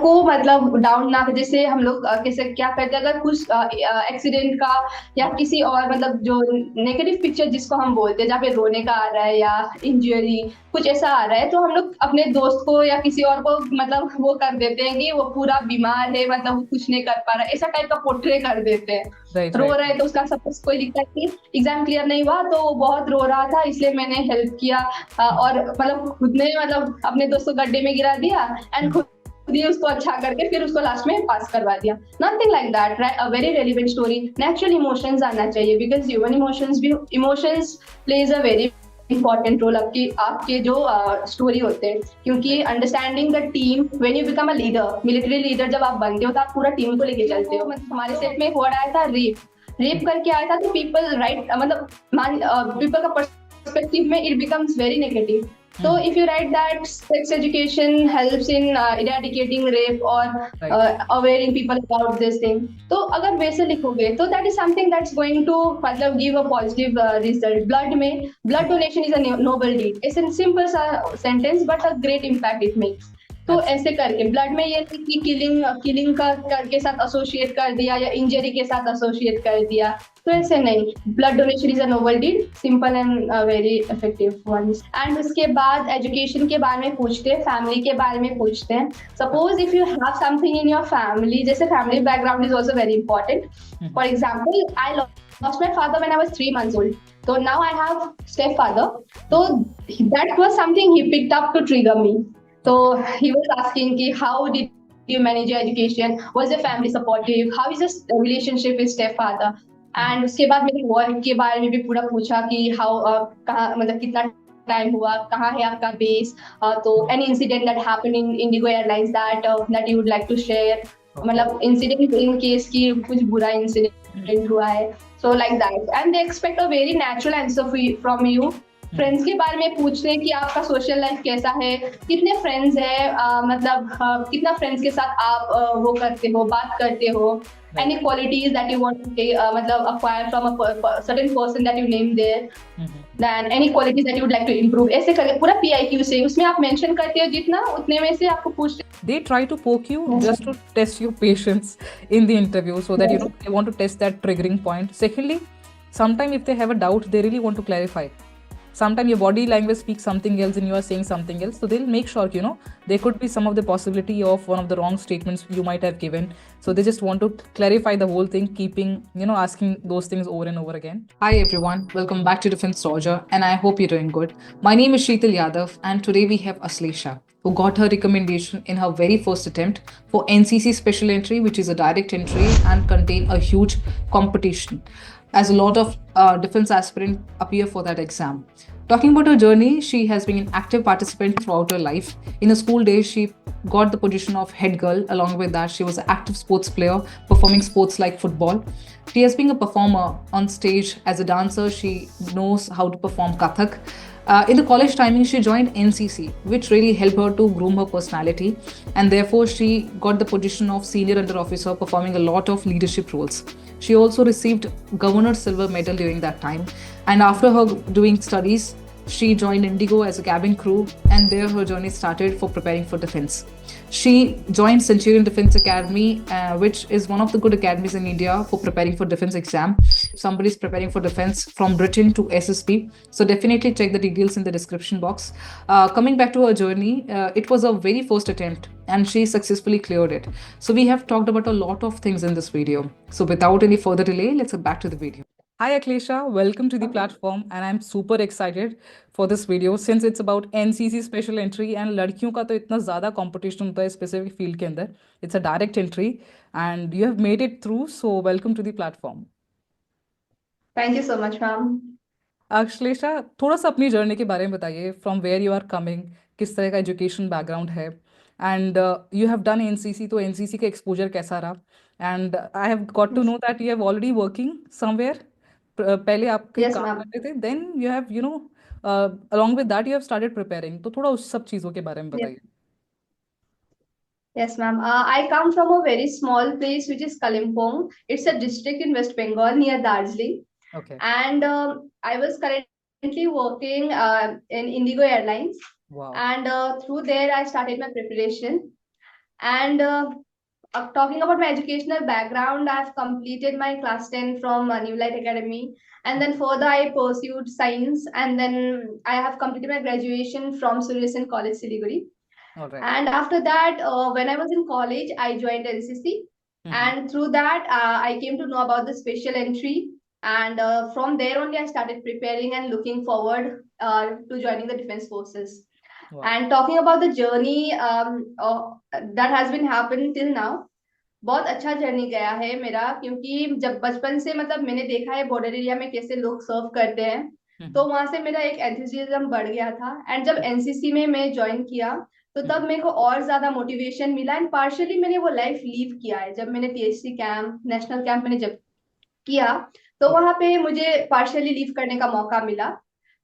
को मतलब डाउन ना, जैसे हम लोग कैसे क्या करते हैं, अगर कुछ एक्सीडेंट का या किसी और मतलब जो नेगेटिव पिक्चर जिसको हम बोलते हैं, जहाँ पे रोने का आ रहा है या इंजरी कुछ ऐसा आ रहा है, तो हम लोग अपने दोस्त को या किसी और को मतलब वो कर देते हैं कि वो पूरा बीमार है, मतलब वो कुछ नहीं कर पा रहा है, ऐसा टाइप का पोर्ट्रे कर देते हैं। Right, row right. रहा है तो उसका सपोज कोई दिक्कत नहीं, एग्जाम क्लियर नहीं हुआ तो वो बहुत रो रहा था इसलिए मैंने हेल्प किया, और मतलब खुद ने मतलब अपने दोस्त को गड्ढे में गिरा दिया एंड खुद ही उसको अच्छा करके फिर उसको लास्ट में पास करवा दिया। Nothing like that, right? A very relevant story, natural emotions आना चाहिए, बिकॉज ह्यूमन इमोशंस भी, emotions plays a very important role आपकी आपके जो स्टोरी होते हैं, क्योंकि understanding the team, when you become a leader, military leader जब आप बनते हो तो आप पूरा टीम को लेके चलते हो। मतलब हमारे सेट में एक वर्ड आया था, रेप। रेप करके आया था तो पीपल राइट, मतलब पीपल का perspective में it becomes very negative. So if you write that sex education helps in eradicating rape or right. awareing people about this thing, तो अगर वैसे लिखोगे तो that is something that's going to मतलब give a positive result. Blood में, blood donation is a noble deed, it's a simple सा sentence but a great impact it makes. तो ऐसे करके ब्लड में ये नहीं कि किलिंग किलिंग का के साथ एसोसिएट कर दिया या इंजरी के साथ एसोसिएट कर दिया, तो ऐसे नहीं। Blood donation is a noble deed, simple and very effective one. And उसके बाद एजुकेशन के बारे में पूछते हैं, फैमिली के बारे में पूछते हैं। Suppose if you have something in your family, जैसे family background is also very important. For example, I lost my father when I was 3 months old. So now I have stepfather. So that was something he picked up to trigger me. So okay. he was asking ki, how did you manage your education? Was your family supportive? How is your relationship with stepfather? And उसके बाद मेरे work के बारे में भी पूरा पूछा कि हाउ कहाँ मतलब कितना टाइम हुआ, कहाँ है आपका बेस, तो any incident that happened in IndiGo airlines that you would like to share, okay. मतलब इंसिडेंट इन केस की कुछ बुरा इंसिडेंट हुआ है। So like that, and they expect a very natural answer from you. Friends के बारे में पूछते हैं कि आपका सोशल लाइफ कैसा है, कितने फ्रेंड्स है, मतलब कितना फ्रेंड्स के साथ आप वो करते हो, बात करते हो, any right. qualities that you want to take, मतलब acquire from a certain person that you name there, then any qualities that you would like to improve, ऐसे करके पूरा PIQ से उसमें आप मेंशन करते हो, जितना उतने में से आपको पूछते They try to poke you हैं। just to test your patience in the interview so that Yes. they want to test that triggering point. Secondly, sometimes if they have a doubt, they really want to clarify. Sometimes your body language speaks something else and you are saying something else, so they'll make sure there could be some of the possibility of one of the wrong statements you might have given, so they just want to clarify the whole thing, keeping asking those things over and over again. Hi everyone, welcome back to Defense Soldier, and I hope you're doing good. My name is Sheetal Yadav, and today we have Aslesha, who got her recommendation in her very first attempt for NCC Special Entry, which is a direct entry and contain a huge competition, as a lot of defense aspirants appear for that exam. Talking about her journey, she has been an active participant throughout her life. In her school days, she got the position of head girl. Along with that, she was an active sports player, performing sports like football. She has been a performer on stage. As a dancer, she knows how to perform Kathak. In the college timing, she joined NCC, which really helped her to groom her personality, and therefore she got the position of senior under officer, performing a lot of leadership roles. She also received Governor's Silver Medal during that time, and after her doing studies, she joined Indigo as a cabin crew, and there her journey started for preparing for defense. She joined Centurion Defense Academy, which is one of the good academies in India for preparing for defense exam. If somebody is preparing for defense from written to SSP, so definitely check the details in the description box. Coming back to her journey, it was her very first attempt, and she successfully cleared it. So we have talked about a lot of things in this video. So without any further delay, let's get back to the video. Hi Aklesha, welcome to the platform, and I'm super excited for this video since it's about NCC special entry, and लड़कियों का तो इतना ज़्यादा competition होता है specific field के अंदर. It's a direct entry and you have made it through, so welcome to the platform. Thank you so much, ma'am. Ashlesha, थोड़ा सा अपनी जर्नी के बारे में बताइए, from where you are coming, किस तरह का एजुकेशन बैकग्राउंड है, and you have done NCC, तो एनसीसी का एक्सपोजर कैसा रहा, and I have got to know that you have already working somewhere, पहले आप कहीं Yes, काम ma'am. करते थे, then you have along with that you have started preparing, तो थोड़ा उस सब चीज़ों के बारे में Yes, बताइए. yes, ma'am. I come from a very small place which is Kalimpong. It's a district in West Bengal near Darjeeling, okay. and I was currently working in Indigo Airlines, wow. and through there I started my preparation. And talking about my educational background, I've completed my class 10 from New Light Academy. And then further, I pursued science. And then I have completed my graduation from Surya Sen College, Siliguri. All right. And after that, when I was in college, I joined NCC. Mm-hmm. And through that, I came to know about the special entry. And from there only, I started preparing and looking forward to joining the Defense Forces. Wow. And talking about the journey that has been happened till now, बहुत अच्छा journey गया है मेरा, क्योंकि जब बचपन से मतलब मैंने देखा है बॉर्डर एरिया में कैसे लोग सर्व करते हैं, Mm-hmm. तो वहां से मेरा एक एंथुसियाज्म बढ़ गया था। एंड जब एनसीसी में मैं ज्वाइन किया, तो तब मेरे को और ज्यादा मोटिवेशन मिला। एंड पार्शियली मैंने वो लाइफ लीव किया है, जब मैंने टीएससी कैंप, नेशनल कैंप मैंने जब किया, तो वहां पे मुझे पार्शियली लीव करने का मौका मिला।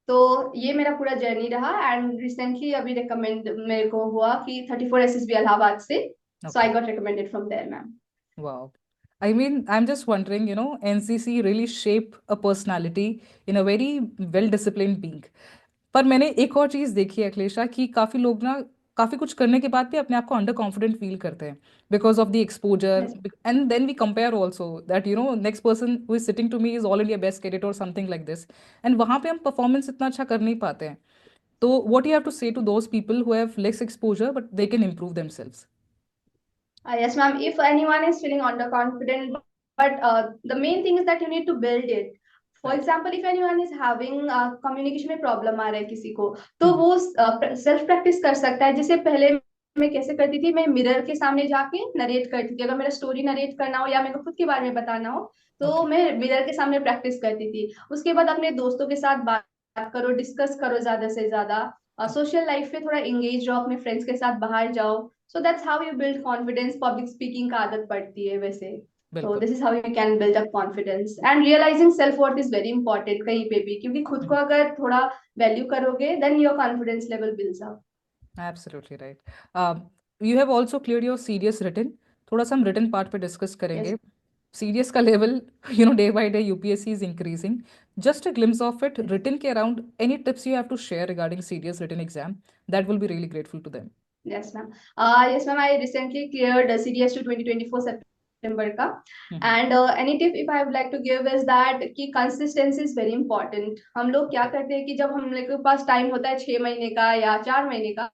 तो ये मेरा पूरा जर्नी रहा। एंड रिसेंटली अभी रिकमेंड मेरे को हुआ कि 34 एसएसबी इलाहाबाद से, so I Okay. Got recommended from there ma'am. Wow. I mean, I'm just wondering, NCC really shape a personality in a very well-disciplined being. पर मैंने एक और चीज़ देखी है अखिलेशा कि काफ़ी लोग ना काफ़ी कुछ करने के बाद भी अपने आप को अंडर कॉन्फिडेंट फील करते हैं because of the exposure Yes. And then we compare also that next person who is sitting to me is all India best cadet और समथिंग लाइक दिस एंड वहाँ पे हम परफॉर्मेंस इतना अच्छा कर नहीं पाते हैं तो what you have to say to those people who have less exposure but they can improve themselves Yes, ma'am. If anyone is feeling underconfident, but the main thing is that you need to build it. For right example, if anyone is having communication में problem आ रहा है किसी को, तो वो self practice कर सकता है। जैसे पहले मैं कैसे करती थी, मैं मिरर के सामने जाके नरेट करती थी। अगर मेरा स्टोरी नरेट करना हो या मेरे को खुद के बारे में बताना हो, तो ओके मैं मिरर के सामने प्रैक्टिस करती थी। उसके बाद अपने दोस्तों के साथ बात करो, डिस्कस करो ज्यादा से ज्यादा। सोशल लाइफ में थोड़ा इंगेज रहो, अपने फ्रेंड्स के साथ बाहर जाओ। So that's how you build confidence. Public speaking का आदत पड़ती है वैसे। तो बिल्कुल this is how you can build up confidence. And realising self worth is very important कहीं पे भी, क्योंकि खुद को अगर थोड़ा वैल्यू करोगे, then your confidence level builds up. Absolutely right you have also clear your serious written थोड़ा सा हम रिटन पार्ट पे डिस्कस यस। करेंगे सीरियस का level day by day UPSC is increasing just a glimpse of it written के around any tips you have to share regarding serious written exam that will be really grateful to them Yes, ma'am. Yes, ma'am. I recently cleared CDS to 2024 September का. And any tip if I would like to give is that कि consistency is very important. हम लोग क्या करते हैं कि जब हम लोग के पास टाइम होता है 6 महीने का या 4 महीने का,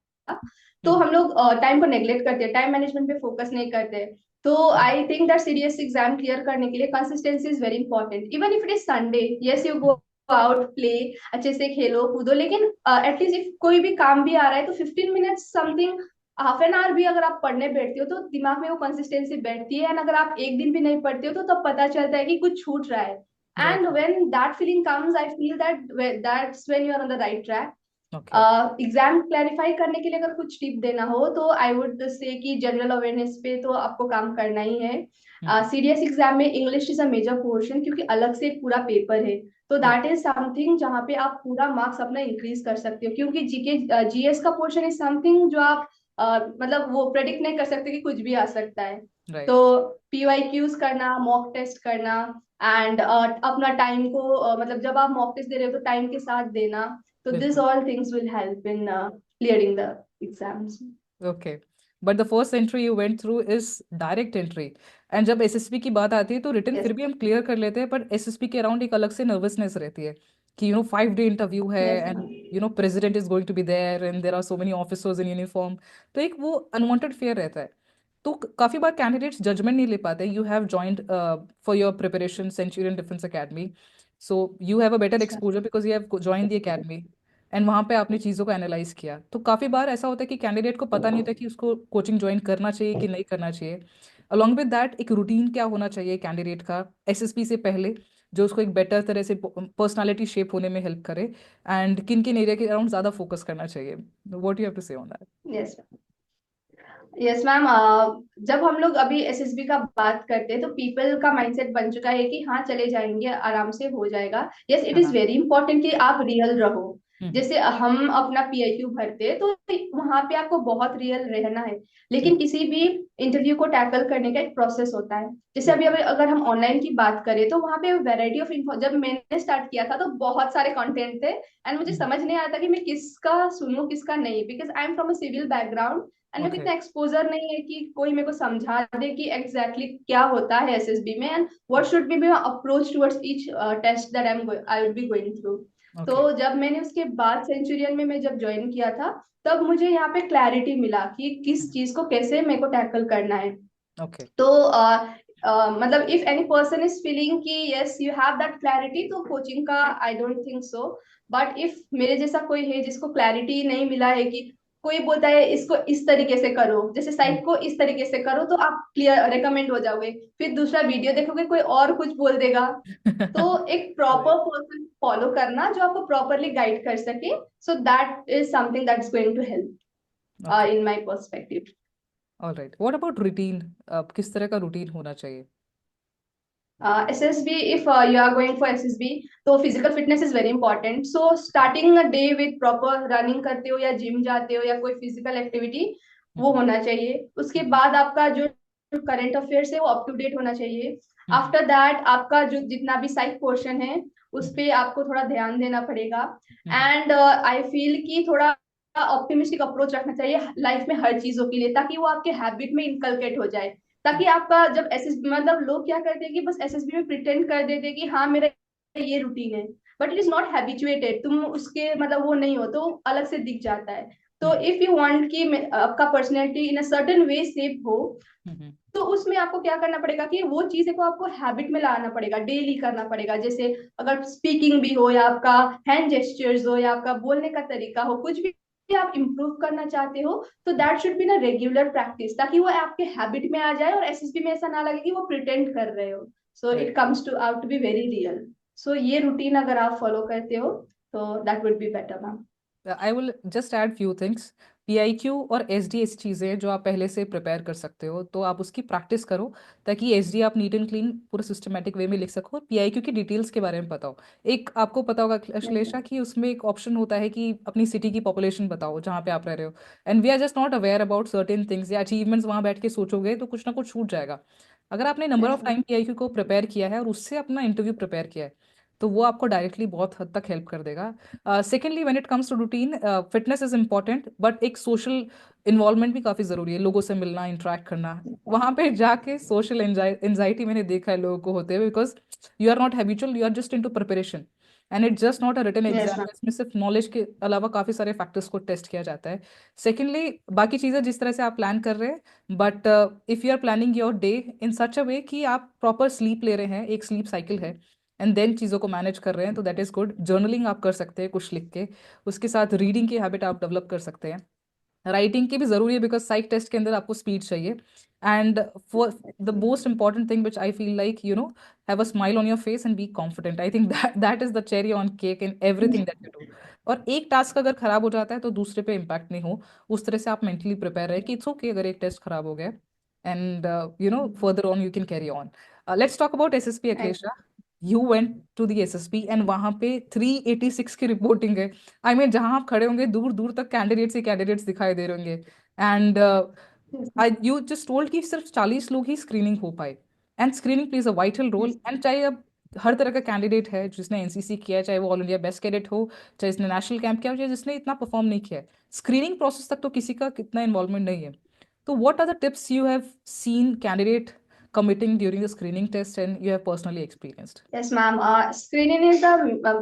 तो हम लोग टाइम को नेग्लेक्ट करते हैं, टाइम मैनेजमेंट पे फोकस नहीं करते। तो I think that CDS exam clear करने के लिए consistency is very important. Even if it is Sunday, yes you go out, play, अच्छे से खेलो कूदो, लेकिन एटलीस्ट इफ कोई भी काम भी आ रहा है तो 15 minutes something, half an hour भी अगर आप पढ़ने बैठते हो तो दिमाग में वो कंसिस्टेंसी बैठती है। एंड अगर आप एक दिन भी नहीं पढ़ते हो तो तब पता चलता है कि कुछ छूट रहा है। Right and when that feeling comes, I feel that that's when you are on the right track. Okay exam clarify करने के लिए अगर कुछ टिप देना हो, तो आई वुड से कि जनरल अवेयरनेस पे तो आपको काम करना ही है। सीडीएस एग्जाम में English is a major portion, क्योंकि अलग से एक पूरा पेपर है। तो दैट इज समथिंग जहाँ पे आप पूरा मार्क्स अपना इंक्रीज कर सकते हो, क्योंकि जीके जीएस का पोर्शन इज समथिंग जो आप मतलब वो प्रेडिक्ट नहीं कर सकते कि कुछ भी आ सकता है। राइट तो पीवाईक्यूज करना, मॉक टेस्ट करना, एंड अपना टाइम को मतलब जब आप मॉक टेस्ट दे रहे हो तो टाइम के साथ देना। So these बिल्कुल all things will help in clearing the exams. Okay but the first entry you went through is direct entry and जब एसएसबी की बात आती है तो रिटन Yes, फिर भी हम क्लियर कर लेते हैं बट एसएसबी के अराउंड एक अलग से नर्वसनेस रहती है कि 5 डे इंटरव्यू है yes, and ma'am. President is going to be there and there are so many officers in uniform तो एक वो अनवांटेड फेयर रहता है तो काफी बार कैंडिडेट्स जजमेंट नहीं ले पाते you have joined for your preparation Centurion defence academy so you have a better Yes, ma'am. Exposure because you have join the academy and वहां पे आपने चीज़ों को एनालाइज किया तो काफ़ी बार ऐसा होता है कि कैंडिडेट को पता नहीं होता कि उसको कोचिंग ज्वाइन करना चाहिए कि नहीं करना चाहिए अलॉन्ग विद दैट एक रूटीन क्या होना चाहिए कैंडिडेट का एसएसपी से पहले जो उसको एक बेटर तरह से पर्सनालिटी शेप होने में हेल्प करे एंड किन किन एरिया के अराउंड ज़्यादा फोकस करना चाहिए व्हाट यू हैव टू से on that Yes, ma'am. Yes ma'am. जब हम लोग अभी एसएसबी का बात करते हैं, तो पीपल का माइंडसेट बन चुका है कि हाँ चले जाएंगे, आराम से हो जाएगा। यस, इट इज हाँ वेरी इंपॉर्टेंट कि आप रियल रहो। जैसे हम अपना पीआईक्यू भरते हैं तो वहां पे आपको बहुत रियल रहना है, लेकिन किसी भी इंटरव्यू को टैकल करने का एक प्रोसेस होता है। जैसे राइट। अभी अभी अगर हम ऑनलाइन की बात करें तो वहां पे वैरायटी ऑफ इन्फो, जब मैंने स्टार्ट किया था तो बहुत सारे कंटेंट थे एंड मुझे समझ नहीं आता कि मैं किसका सुनूं किसका नहीं, because I am from a civil background and मेरे को ओके। इतना एक्सपोजर नहीं है कि कोई मेरे को समझा दे कि एग्जैक्टली क्या होता है एसएसबी में and what should be my approach towards each test that I will be going through. तो ओके। जब मैंने उसके बाद सेंचुरियन में मैं जब ज्वाइन किया था, तब मुझे यहाँ पे क्लैरिटी मिला कि किस चीज को कैसे मेरे को टैकल करना है। ओके। तो मतलब if any person is feeling कि yes you have that clarity, तो कोचिंग का I don't think so. But if मेरे जैसा कोई है जिसको क्लैरिटी नहीं मिला है, कि कोई बोलता है इसको इस तरीके से करो, जैसे साइट को इस तरीके से करो तो आप क्लियर रिकमेंड हो जाओगे, फिर दूसरा वीडियो देखोगे कोई और कुछ बोल देगा। तो एक प्रॉपर राइट। पर्सन फॉलो करना जो आपको प्रॉपरली गाइड कर सके, so that is something that is going to help okay. In my perspective. Alright, what about routine? किस तरह का रूटीन होना चाहिए? SSB, if you are going for SSB, तो physical fitness is very important. So starting a day with proper running करते हो या gym जाते हो या कोई physical activity, वो हम्म। होना चाहिए। उसके हम्म। बाद आपका जो करंट अफेयर्स है वो अप टू डेट होना चाहिए। हम्म। आफ्टर दैट आपका जो जितना भी साइक पोर्शन है उस हम्म। पे आपको थोड़ा ध्यान देना पड़ेगा। हम्म। एंड आई फील कि थोड़ा ऑप्टिमिस्टिक अप्रोच रखना चाहिए लाइफ में हर चीजों के लिए, ताकि वो आपके हैबिट में इनकलकेट हो जाए। ताकि आपका जब एसएसबी, मतलब लोग क्या करते हैं कि बस एसएसबी में प्रिटेंड कर देते हैं कि हाँ मेरा ये रूटीन है, but it is not habituated, तुम उसके मतलब वो नहीं हो तो अलग से दिख जाता है। तो हम्म। इफ यू वांट कि आपका personality in a certain way सेप हो, हम्म। तो उसमें आपको क्या करना पड़ेगा कि वो चीजें को आपको हैबिट में लाना पड़ेगा, डेली करना पड़ेगा। जैसे अगर स्पीकिंग भी हो या आपका हैंड जेस्चर्स हो या आपका बोलने का तरीका हो, कुछ भी आप इम्प्रूव करना चाहते हो, तो दैट शुड बी ना रेगुलर प्रैक्टिस, ताकि वो आपके हैबिट में आ जाए और एसएसबी में ऐसा ना लगे कि वो प्रिटेंड कर रहे हो। So it right. Comes to out to be very real. So ये रूटीन अगर आप फॉलो करते हो तो that would be better ma'am. I will just add few things. PIQ और एसडी ऐसी चीज़ें हैं जो आप पहले से प्रिपेयर कर सकते हो, तो आप उसकी प्रैक्टिस करो ताकि एसडी आप नीट एंड क्लीन पूरा सिस्टमेटिक वे में लिख सको, और पीआईक्यू की डिटेल्स के बारे में बताओ। एक आपको पता होगा अश्लेषा कि उसमें एक ऑप्शन होता है कि अपनी सिटी की पॉपुलेशन बताओ जहाँ पे आप रह रहे हो, and we are just not aware about certain things या अचीवमेंट्स। वहाँ बैठ के सोचोगे तो कुछ ना कुछ छूट जाएगा। अगर आपने नंबर ऑफ टाइम पीआईक्यू को प्रिपेयर किया है और उससे अपना इंटरव्यू प्रिपेयर किया है, तो वो आपको डायरेक्टली बहुत हद तक हेल्प कर देगा। Secondly, when it comes to routine, fitness is important, but एक सोशल इन्वॉल्वमेंट भी काफ़ी ज़रूरी है। लोगों से मिलना, इंटरेक्ट करना। वहाँ पे जाके सोशल एंजाइटी मैंने देखा है लोगों को होते हुए, because you are not habitual, you are just into preparation, and it's just not a written yes exam. इसमें सिर्फ नॉलेज के अलावा काफ़ी सारे फैक्टर्स को टेस्ट किया जाता है। सेकेंडली, बाकी चीज़ें जिस तरह से आप प्लान कर रहे हैं, but if you are planning your day in such a way कि आप प्रॉपर स्लीप ले रहे हैं, एक स्लीप साइकिल है, एंड देन चीज़ों को मैनेज कर रहे हैं, तो दैट इज़ गुड। जर्नलिंग आप कर सकते हैं कुछ लिख के, उसके साथ रीडिंग की हैबिट आप डेवलप कर सकते हैं। राइटिंग की भी ज़रूरी है, बिकॉज साइक टेस्ट के अंदर आपको स्पीड चाहिए। And for the most important thing which I feel like, you know, have a smile on your face and be confident. I think that is the cherry on cake in everything that you do. और एक task अगर खराब हो जाता है तो दूसरे पे इम्पैक्ट नहीं हो, उस तरह से आप मेंटली प्रिपेयर रहे कि इट्स ओके अगर एक टेस्ट खराब हो गया, and you know further on you can carry on. Let's talk about SSP अखिलेशा। You went to the SSP and वहां पे 386 की रिपोर्टिंग है। आई मीन जहां आप खड़े होंगे दूर दूर तक कैंडिडेट्स ही कैंडिडेट्स दिखाई दे रहे होंगे, and I you just told कि सिर्फ 40 लोग ही स्क्रीनिंग हो पाए, and screening plays a vital role. And चाहे अब हर तरह का कैंडिडेट है जिसने एनसीसी किया है, चाहे वो ऑल इंडिया बेस्ट कैडेट हो, चाहे जिसने नेशनल कैंप किया हो, चाहे जिसने इतना परफॉर्म नहीं किया है, स्क्रीनिंग प्रोसेस तक तो किसी का कितना इन्वॉल्वमेंट नहीं है। तो what are the tips you have seen candidate committing during the screening test and you have personally experienced? Yes ma'am, screening is the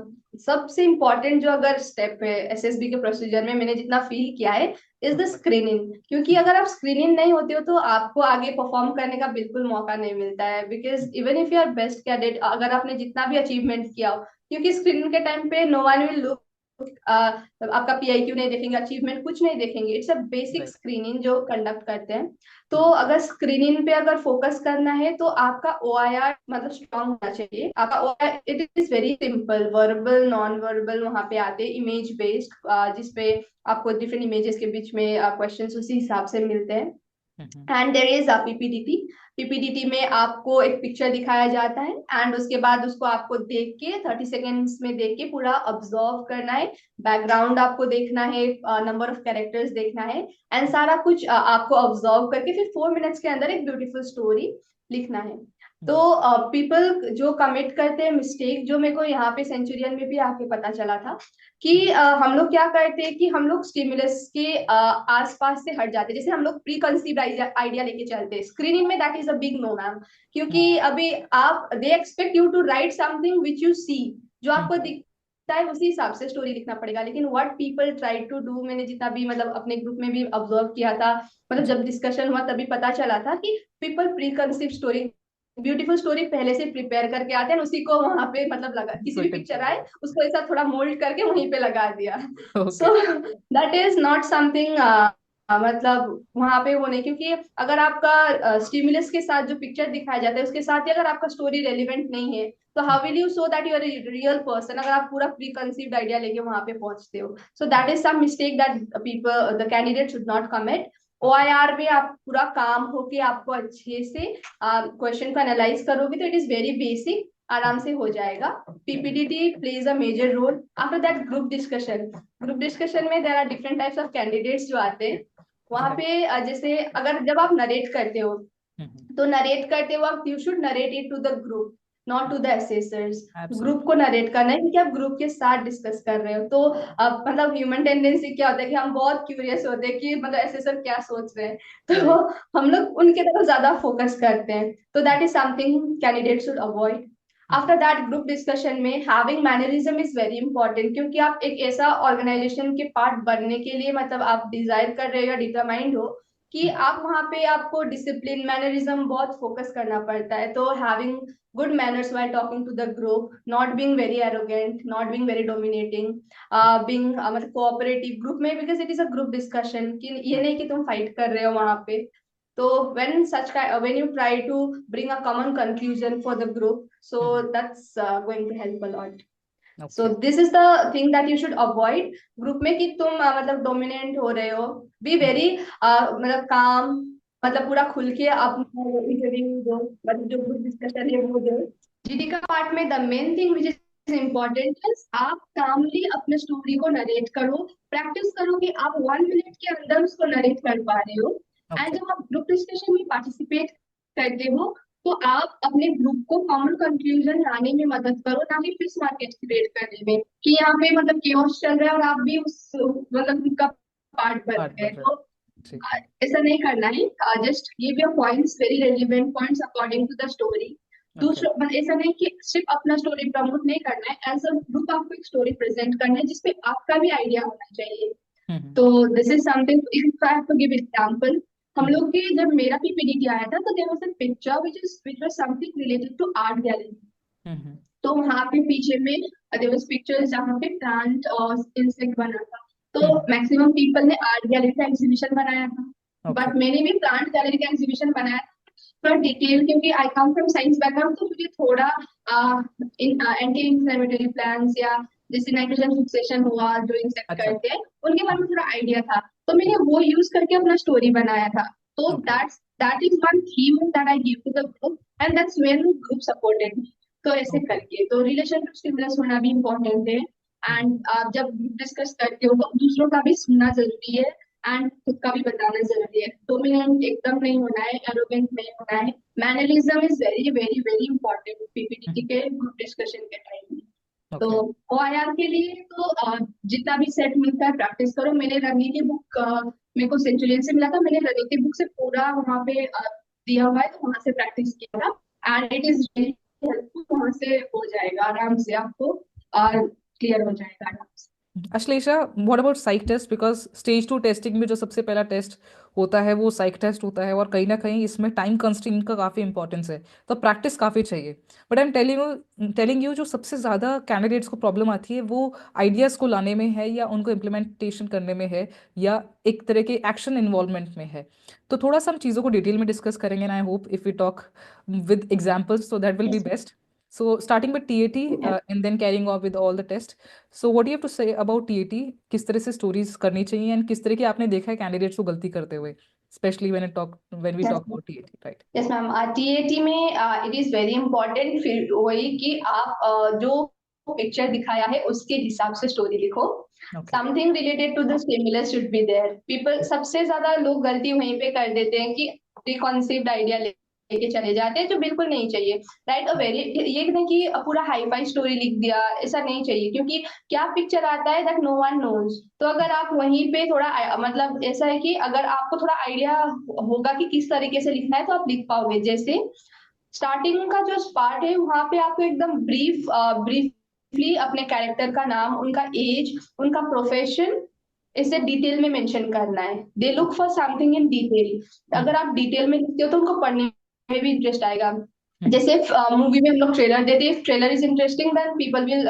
सबसे इम्पोर्टेंट जो अगर स्टेप है एसएसबी के प्रोसीजर में, मैंने जितना फील किया है, इज द Okay. स्क्रीनिंग। क्योंकि अगर आप स्क्रीनिंग नहीं होते हो तो आपको आगे परफॉर्म करने का बिल्कुल मौका नहीं मिलता है, because even if you are best cadet, अगर आपने जितना भी अचीवमेंट किया हो, क्योंकि स्क्रीनिंग के टाइम पे नो वन विल लुक, आपका पीआईक्यू नहीं देखेंगे, अचीवमेंट कुछ नहीं देखेंगे, it's a basic Right. Screening जो कंडक्ट करते हैं। तो Mhm. अगर स्क्रीनिंग पे अगर फोकस करना है तो आपका ओआईआर मतलब स्ट्रांग होना चाहिए। आपका OIR it is very simple, verbal non verbal वहां पे आते हैं, इमेज बेस्ड, जिसपे आपको डिफरेंट इमेजेस के बीच में क्वेश्चंस उसी हिसाब से मिलते हैं। Mhm. And there is PPDT. PPDT में आपको एक पिक्चर दिखाया जाता है एंड उसके बाद उसको आपको देख के 30 सेकेंड्स में देख के पूरा ऑब्जर्व करना है, बैकग्राउंड आपको देखना है, नंबर ऑफ कैरेक्टर्स देखना है एंड सारा कुछ आपको ऑब्जर्व करके फिर 4 मिनट्स के अंदर एक ब्यूटीफुल स्टोरी लिखना है। तो पीपल जो कमिट करते हैं मिस्टेक, जो मेरे को यहाँ पे सेंचुरियन में भी आके पता चला था कि हम लोग क्या करते हैं कि हम लोग स्टिमुलस के आसपास से हट जाते हैं। जैसे हम लोग प्री कंसीव्ड आइडिया लेके चलते हैं स्क्रीनिंग में, that is a big no ma'am. क्योंकि अभी आप they expect you to write something which you see, जो आपको दिखता है उसी हिसाब से स्टोरी लिखना पड़ेगा। लेकिन what people try to do, मैंने जितना भी मतलब अपने ग्रुप में भी ऑब्जर्व किया था, मतलब जब डिस्कशन हुआ तभी पता चला था कि people pre conceive story, beautiful story पहले से प्रिपेयर करके आते हैं, उसी को वहां पे मतलब लगा, किसी भी पिक्चर आए उसको ऐसा थोड़ा मोल्ड करके वहीं पे लगा दिया। सो दैट इज नॉट समथिंग, मतलब वहां पे वो नहीं। क्योंकि अगर आपका स्टिमुलस के साथ जो पिक्चर दिखाया जाता है उसके साथ ही अगर आपका स्टोरी रेलिवेंट नहीं है, तो how will you show that you are real person, अगर आप पूरा प्री कंसीव्ड आइडिया लेके वहां पे पहुंचते हो। So that is some mistake that people, the candidate should not commit. OIR में आप पूरा काम होके आपको अच्छे से क्वेश्चन को एनालाइज करोगे तो इट इज वेरी बेसिक, आराम से हो जाएगा। PPDT plays a major role. After that group discussion, group discussion में there are different types of candidates जो आते हैं वहां पे। जैसे अगर जब आप नरेट करते हो तो नरेट करते वक्त you should narrate it to the group, not to the assessors. Group को नरेट करना है क्योंकि आप ग्रुप के साथ डिस्कस कर रहे हो। तो मतलब ह्यूमन टेंडेंसी क्या होता है कि हम बहुत क्यूरियस होते हैं कि मतलब असेसर क्या सोच रहे हैं, तो हम लोग उनके तरफ ज्यादा फोकस करते हैं। तो that is something candidate should avoid. After that group discussion में having mannerism is very important, क्योंकि आप एक ऐसा ऑर्गेनाइजेशन के पार्ट बनने के लिए मतलब आप डिजायर कर रहे हो या डिटरमाइंड हो कि आप वहां पे आपको डिसिप्लिन मैनरिज्म बहुत फोकस करना पड़ता है। तो having good manners while talking to the group, not being very arrogant, not being very dominating, being मतलब cooperative group में, because it is a group discussion कि ये नहीं कि तुम फाइट कर रहे हो वहां पे। तो when you try to bring a common conclusion for the group, so that's going to help a lot. So this is the thing that you should avoid group में, कि तुम मतलब डोमिनेंट हो रहे हो। बी वेरी मतलब काम, मतलब पूरा खुल के अपना इंटरव्यू दो, मतलब जो ग्रुप डिस्कशन है वो दो। जीडी का पार्ट में the main thing which is important is आप कामली अपने स्टोरी को नरेट करो, प्रैक्टिस करो कि आप 1 मिनट के अंदर उसको नरेट कर पा रहे हो। एंड जब आप ग्रुप डिस्कशन में पार्टिसिपेट करते हो तो आप अपने ग्रुप को कॉमन कंक्लूजन लाने में मदद करो, ना कि फिक्स मार्केट क्रिएट करने में कि यहाँ पे मतलब केओस चल रहा है और आप भी उस मतलब ग्रुप का पार्ट बन गए। तो ऐसा नहीं करना है। Just give your points, very relevant points according to the story. दूसरा मतलब ऐसा नहीं कि सिर्फ अपना स्टोरी प्रमोट नहीं करना है, एज अ ग्रुप आपको एक स्टोरी प्रेजेंट करना है जिसपे आपका भी आइडिया होना चाहिए। तो this is something, if I have to give example, हम लोग के जब मेरा पीपीडीटी आया था तो there was a picture which was something related to art gallery. तो वहां पे पीछे में देयर वाज पिक्चर्स जहाँ पे प्लांट और इंसेक्ट बना था। तो मैक्सिमम पीपल ने आर्ट गैलरी का एग्जीबिशन बनाया था, बट मैंने भी प्लांट गैलरी का एग्जीबिशन बनाया थोड़ा डिटेल, क्योंकि आई कम फ्रॉम साइंस बैकग्राउंड। तो मुझे थोड़ा एंटी इंफ्लेमेटरी प्लांट्स या जैसे नाइट्रोजन फिक्सेशन हुआ जो इंसेक्ट करते हैं उनके बारे में थोड़ा आइडिया था, तो मैंने वो यूज करके अपना स्टोरी बनाया था। तो that is one theme that I give to the group and that's when group supported me. तो ऐसे करके तो रिलेशनशिप स्टिमुलस होना भी इम्पोर्टेंट है। एंड आप जब ग्रुप डिस्कस करते हो तो दूसरों का भी सुनना जरूरी है एंड खुद का भी बताना जरूरी है। डोमिनेंट एकदम नहीं होना है, एरोगेंट नहीं होना है। Mannerism is very very very important PPT के ग्रुप डिस्कशन के टाइम में। तो OIR के लिए तो जितना भी सेट मिलता है प्रैक्टिस करो। मैंने रणनीति बुक मेरे को सेंचुरियन से मिला था, मैंने रणनीति बुक से पूरा वहाँ पे दिया हुआ है, तो वहां से प्रैक्टिस किया था and it is very helpful. वहां से हो जाएगा आराम से, आपको और क्लियर हो जाएगा आराम से। Ashlesha, what about psych test? Because stage 2 testing में जो सबसे पहला टेस्ट होता है वो साइक टेस्ट होता है, और कहीं ना कहीं इसमें टाइम कंस्ट्रेंट का काफ़ी इंपॉर्टेंस है, तो प्रैक्टिस काफ़ी चाहिए। But I am telling you जो सबसे ज़्यादा कैंडिडेट्स को प्रॉब्लम आती है वो आइडियाज़ को लाने में है, या उनको इम्प्लीमेंटेशन करने में है, या एक तरह के एक्शन इन्वॉल्वमेंट में है। तो थोड़ा सा हम चीज़ों को डिटेल में डिस्कस करेंगे, and I hope if we talk with examples तो that will be best. So starting with TAT and then carrying on with all the test. So what do you have to say about TAT? किस तरह से stories करनी चाहिए and किस तरह की आपने देखा है candidates को गलती करते हुए, especially when we Yes, talk about TAT, right? yes ma'am, TAT में इट इज वेरी इंपॉर्टेंट फिर वही कि आप जो पिक्चर दिखाया है उसके हिसाब से स्टोरी लिखो. Okay. Something related to the stimulus should be there. People सबसे ज्यादा लोग गलती वहीं पे कर देते हैं कि प्रीकॉन्सीव्ड आइडिया लेके चले जाते हैं जो बिल्कुल नहीं चाहिए. राइट, वेरी ये नहीं कि पूरा हाई फाई स्टोरी लिख दिया, ऐसा नहीं चाहिए क्योंकि क्या पिक्चर आता है दैट नो वन नोज. तो अगर आप वहीं पे थोड़ा मतलब ऐसा है कि अगर आपको थोड़ा आइडिया होगा कि किस तरीके से लिखना है तो आप लिख पाओगे. जैसे स्टार्टिंग का जो पार्ट है वहां पे आपको एकदम ब्रीफली अपने कैरेक्टर का नाम, उनका एज, उनका प्रोफेशन इसे डिटेल में मेंशन करना है. They look for something in detail. अगर आप डिटेल में लिखते हो तो उनको पढ़ने में भी इंटरेस्ट आएगा. जैसे मूवी में हम लोग ट्रेलर देते हैं, trailer is interesting then people will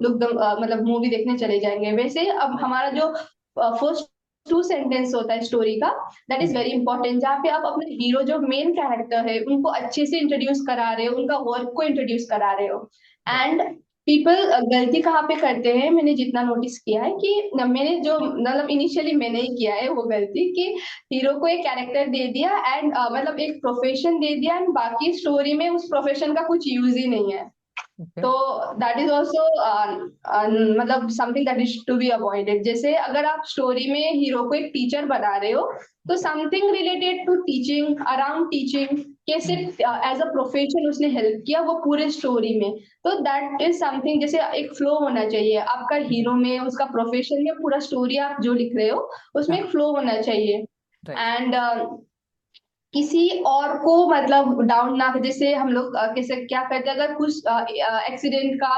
look the मतलब मूवी देखने चले जाएंगे. वैसे अब हमारा जो फर्स्ट 2 सेंटेंस होता है स्टोरी का, दैट इज वेरी इंपॉर्टेंट, जहाँ पे आप अपने हीरो जो मेन कैरेक्टर है उनको अच्छे से इंट्रोड्यूस करा रहे हो, उनका वर्क को इंट्रोड्यूस करा रहे हो. एंड पीपल गलती कहाँ पे करते हैं, मैंने जितना नोटिस किया है कि मैंने जो मतलब इनिशियली मैंने ही किया है वो गलती कि हीरो को एक कैरेक्टर दे दिया एंड मतलब एक प्रोफेशन दे दिया एंड बाकी स्टोरी में उस प्रोफेशन का कुछ यूज ही नहीं है. Okay. तो दैट इज ऑल्सो मतलब something that is to be avoided. जैसे अगर आप स्टोरी में हीरो को एक टीचर बना रहे हो तो something related to teaching, around teaching, कैसे एज अ प्रोफेशन उसने हेल्प किया वो पूरे स्टोरी में. तो दैट इज समथिंग, जैसे एक फ्लो होना चाहिए आपका हीरो में, उसका प्रोफेशन में, पूरा स्टोरी आप जो लिख रहे हो उसमें एक फ्लो होना चाहिए. एंड किसी और को मतलब डाउन ना, जैसे हम लोग कैसे क्या करते हैं अगर कुछ एक्सीडेंट का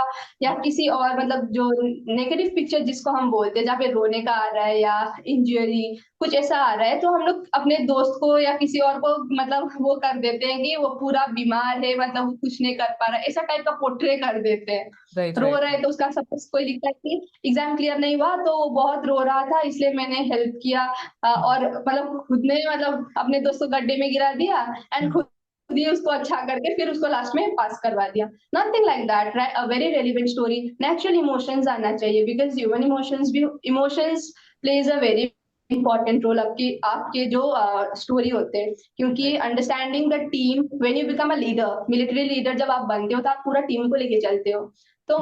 या किसी और मतलब जो नेगेटिव पिक्चर जिसको हम बोलते हैं जहाँ पे रोने का आ रहा है या इंजरी कुछ ऐसा आ रहा है तो हम लोग अपने दोस्त को या किसी और को मतलब वो कर देते हैं कि वो पूरा बीमार है, मतलब वो कुछ नहीं कर पा रहा है, ऐसा टाइप का पोर्ट्रे कर देते हैं. रो रहा है तो उसका सपोज कोई लिखता है कि एग्जाम क्लियर नहीं हुआ तो वो बहुत रो रहा था इसलिए मैंने हेल्प किया, और मतलब खुद ने मतलब अपने दोस्त को गड्ढे में गिरा दिया एंड खुद ही उसको अच्छा करके फिर उसको लास्ट में पास करवा दिया. Nothing like that. A very relevant story. Natural emotions आना चाहिए because human emotions plays a very important role आपके जो स्टोरी होते हैं. क्योंकि understanding the team, when you become a leader, military leader जब आप बनते हो तो आप पूरा टीम को लेके चलते हो. तो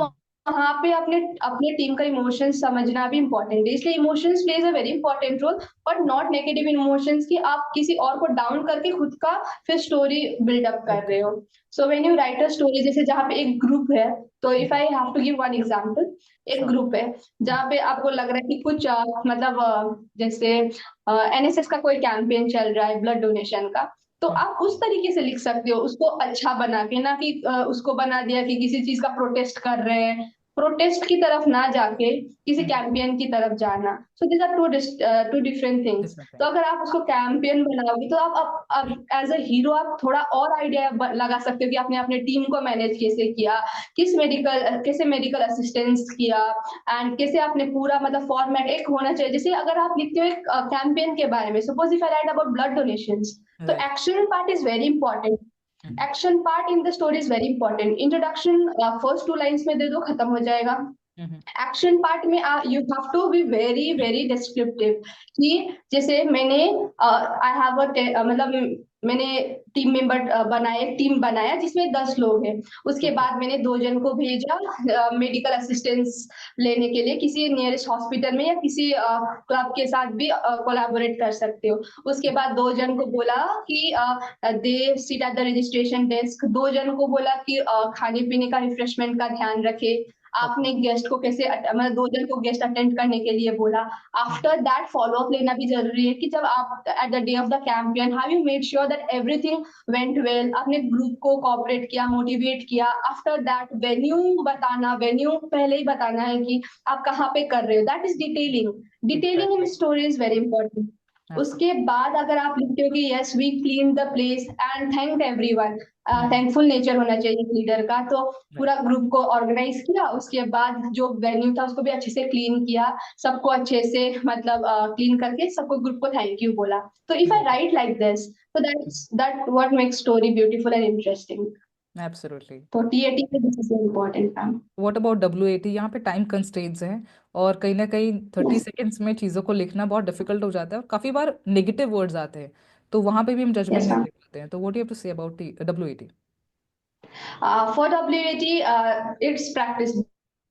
वहां पे अपने अपने टीम का इमोशंस समझना भी इंपॉर्टेंट है. इसलिए emotions plays a very important role, but not negative emotions कि आप किसी और को डाउन करके खुद का फिर स्टोरी बिल्डअप कर रहे हो. So when you write a story, जैसे जहाँ पे एक ग्रुप है, तो if I have to give one example, एक ग्रुप है जहाँ पे आपको लग रहा है कि कुछ मतलब जैसे एनएसएस का कोई कैंपेन चल रहा है ब्लड डोनेशन का, तो आप उस तरीके से लिख सकते हो उसको अच्छा बना के, ना कि उसको बना दिया कि किसी चीज का प्रोटेस्ट कर रहे हैं, प्रोटेस्ट की तरफ ना जाके किसी कैंपेन की तरफ जाना. So these are two different things. तो अगर आप उसको कैंपेन बनाओगे तो आप एज अ हीरो आप थोड़ा और आइडिया लगा सकते हो कि आपने अपने टीम को मैनेज कैसे किया, कैसे मेडिकल असिस्टेंस किया एंड कैसे आपने पूरा मतलब फॉर्मेट एक होना चाहिए. जैसे अगर आप लिखते हो एक कैंपेन के बारे में, suppose if I write about blood donations, तो action part is very important. Action part in the story is very important. Introduction first 2 lines में दे दो, खत्म हो जाएगा. एक्शन पार्ट में you have to be very very descriptive कि जैसे मैंने आई हैव मतलब मैंने टीम मेंबर बनाए, टीम बनाया जिसमें 10 लोग हैं. उसके बाद मैंने 2 जन को भेजा मेडिकल असिस्टेंस लेने के लिए किसी नियरेस्ट हॉस्पिटल में या किसी क्लब के साथ भी कोलैबोरेट कर सकते हो. उसके बाद 2 जन को बोला कि they sit at the registration desk. 2 जन को बोला कि खाने पीने का रिफ्रेशमेंट का ध्यान रखे. आपने गेस्ट को कैसे मतलब 2 जन को गेस्ट अटेंड करने के लिए बोला. आफ्टर दैट फॉलो अप लेना भी जरूरी है कि जब आप at the day of the campaign how you made sure that everything went well. आपने ग्रुप को कोऑपरेट किया, मोटिवेट किया. आफ्टर दैट वेन्यू बताना, वेन्यू पहले ही बताना है कि आप कहाँ पे कर रहे हो. That is detailing in story is very important. उसके बाद अगर आप लिखते हो कि yes we clean the place and thank everyone, thankful nature होना चाहिए लीडर का. तो पूरा ग्रुप को ऑर्गेनाइज किया, उसके बाद जो वेन्यू था उसको भी अच्छे से क्लीन किया, सबको अच्छे से मतलब क्लीन करके सबको ग्रुप को थैंक यू बोला. तो if I right like this, so that's that what makes story beautiful and interesting. Absolutely. तो TAT में this is important ma'am. What about WAT? यहाँ पे टाइम कंस्ट्रेंट्स हैं और कहीं ना कहीं 30 सेकेंड्स में चीज़ों को लिखना बहुत डिफिकल्ट हो जाता है और काफ़ी बार नेगेटिव वर्ड्स आते हैं, तो वहाँ पे भी हम जजमेंट यस नहीं मैम। दे पाते हैं। तो what you have to say about WAT? For WAT it's practice,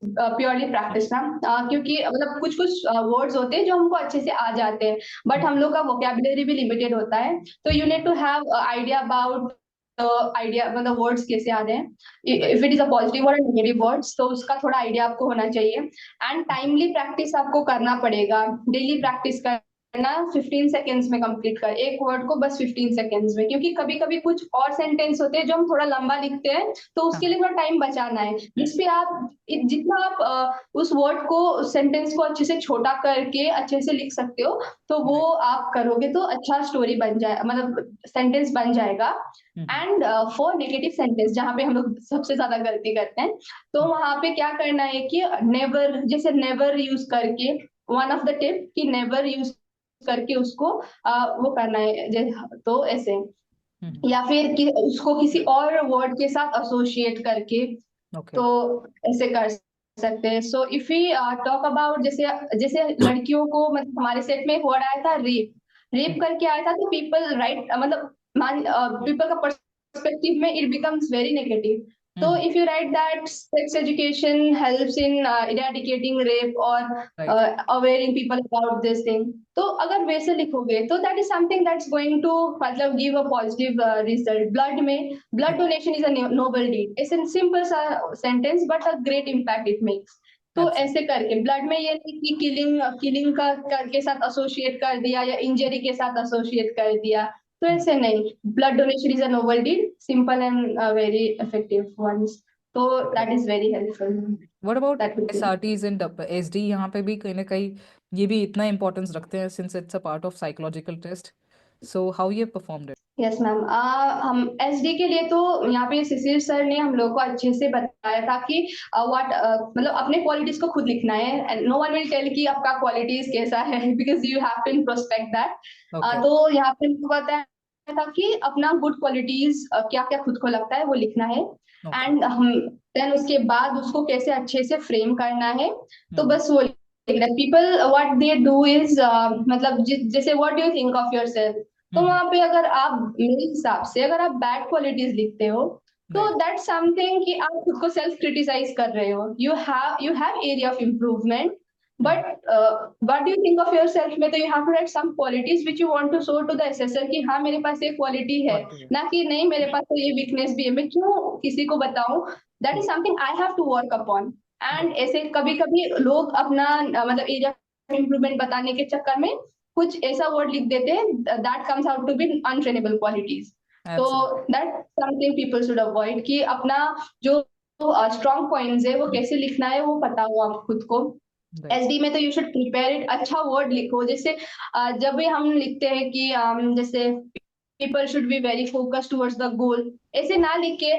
purely practice ma'am. क्योंकि मतलब कुछ कुछ वर्ड्स होते हैं जो हमको अच्छे से आ जाते हैं, बट हम लोग का वोकेबुलरी भी लिमिटेड होता है। तो you need to have idea about idea, मतलब वर्ड्स कैसे आ रहे हैं, right. If it is a positive और नेगेटिव वर्ड्स, तो उसका थोड़ा आइडिया आपको होना चाहिए। एंड टाइमली प्रैक्टिस आपको करना पड़ेगा, डेली प्रैक्टिस करना। 15 सेकेंड्स में कंप्लीट कर एक वर्ड को, बस 15 सेकेंड्स में, क्योंकि कभी कभी कुछ और सेंटेंस होते हैं जो हम थोड़ा लंबा लिखते हैं, तो उसके लिए हाँ। थोड़ा टाइम बचाना है, जिसपे आप जितना आप उस वर्ड को, सेंटेंस को अच्छे से छोटा करके अच्छे से लिख सकते हो, तो वो राइट। आप करोगे तो अच्छा स्टोरी बन जाए, मतलब सेंटेंस बन जाएगा। एंड फॉर नेगेटिव सेंटेंस जहाँ पे हम लोग सबसे ज्यादा गलती करते हैं, तो वहां पे क्या करना है कि नेवर, जैसे नेवर यूज करके, वन ऑफ द टिप कि नेवर यूज करके उसको वो करना है, तो ऐसे, या फिर कि उसको किसी और वर्ड के साथ एसोसिएट करके, ओके। तो ऐसे कर सकते हैं। So if we talk about, जैसे जैसे लड़कियों को, मतलब हमारे सेट में एक वर्ड आया था रेप, रेप करके आया था, तो पीपल राइट, मतलब पीपल का पर्सपेक्टिव में इट बिकम्स वेरी नेगेटिव। तो if you write that sex education helps in eradicating rape और right. Awaring people about this thing, तो अगर वैसे लिखोगे तो that is something that's going to, मतलब give a positive result. Blood में, blood donation is a noble deed, it's in simple सा sentence but a great impact it makes. तो absolutely. ऐसे करके ब्लड में, ये नहीं कि किलिंग किलिंग का के साथ एसोसिएट कर दिया या इंजरी के साथ एसोसिएट कर दिया, तो ऐसे नहीं। Blood donation is a noble deed, simple and very effective ones, तो that is very helpful. What about that would be. SRTs and SD? यहाँ पे भी कहीं ना कहीं ये भी इतना इंपॉर्टेंस रखते हैं since it's a part of psychological test. So how you performed it? Yes ma'am. हम SD के लिए तो यहाँ पे शिशिर सर ने हम लोग को अच्छे से बताया था कि व्हाट, मतलब अपने क्वालिटीज को खुद लिखना है, and no one will tell कि आपका क्वालिटीज कैसा है because you have to introspect that. Okay. तो यहाँ पे हमको बताया था कि अपना गुड क्वालिटीज क्या क्या खुद को लगता है वो लिखना है, ओके। एंड हम देन उसके बाद उसको कैसे अच्छे से फ्रेम करना है, तो बस वो लिखना है। People what they do is, मतलब जैसे what do you think of your self, तो वहां पे अगर आप, मेरे हिसाब से अगर आप बैड क्वालिटीज लिखते हो, तो राइट। दैट समथिंग कि आप खुद को सेल्फ क्रिटिसाइज कर रहे हो, you have area of improvement, but what do you think of yourself में, तो you have to write some qualities which you want to show to the assessor कि हाँ मेरे पास ये क्वालिटी है, ना कि नहीं मेरे पास तो ये वीकनेस भी है, मैं क्यों किसी को बताऊं, that is something I have to work upon. And ऐसे कभी कभी लोग अपना मतलब एरिया ऑफ इम्प्रूवमेंट बताने के चक्कर में कुछ ऐसा वर्ड लिख देते हैं that comes out to be untrainable qualities, तो absolutely. That something people should avoid, कि अपना जो स्ट्रॉन्ग पॉइंट्स है वो कैसे लिखना है वो पता हो आप खुद को। राइट। SD में तो यू शुड प्रिपेयर इट, अच्छा वर्ड लिखो, जैसे जब भी हम लिखते हैं कि जैसे people should be very focus towards the goal, ऐसे ना लिख के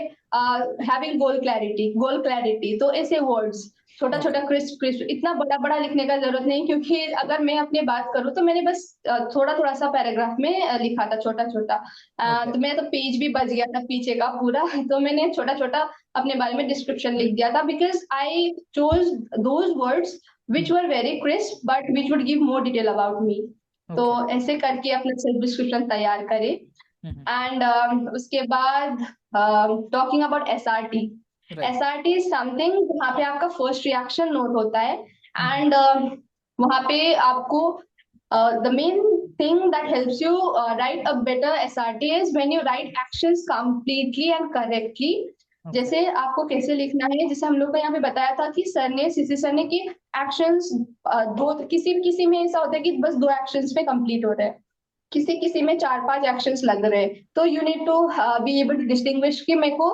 हैविंग गोल क्लैरिटी, तो ऐसे वर्ड्स छोटा छोटा ओके। क्रिस्प क्रिस्प, इतना बड़ा बड़ा लिखने का जरूरत नहीं, क्योंकि अगर मैं अपनी बात करूँ तो मैंने बस थोड़ा थोड़ा सा पैराग्राफ में लिखा था, छोटा छोटा, ओके। तो मेरा तो पेज भी बच गया था पीछे का पूरा तो मैंने छोटा छोटा अपने बारे में डिस्क्रिप्शन लिख दिया था, because I chose those words which were very crisp but which would give more detail about me। तो ओके। ऐसे करके अपना सेल्फ डिस्क्रिप्शन तैयार करें। एंड उसके बाद talking about SRT, right. SRT is something जहाँ पे आपका फर्स्ट रिएक्शन नोट होता है, एंड वहाँ पे आपको the main thing that helps you write a better SRT is when you write actions completely and correctly। Okay. जैसे आपको कैसे लिखना है, जैसे हम लोग को यहाँ पे बताया था कि सीसी सर ने कि एक्शंस दो, किसी किसी में ऐसा होता है कि बस 2 एक्शंस में कंप्लीट हो रहा है, किसी किसी में 4-5 एक्शंस लग रहे हैं, तो you need to be able to distinguish कि मेरे को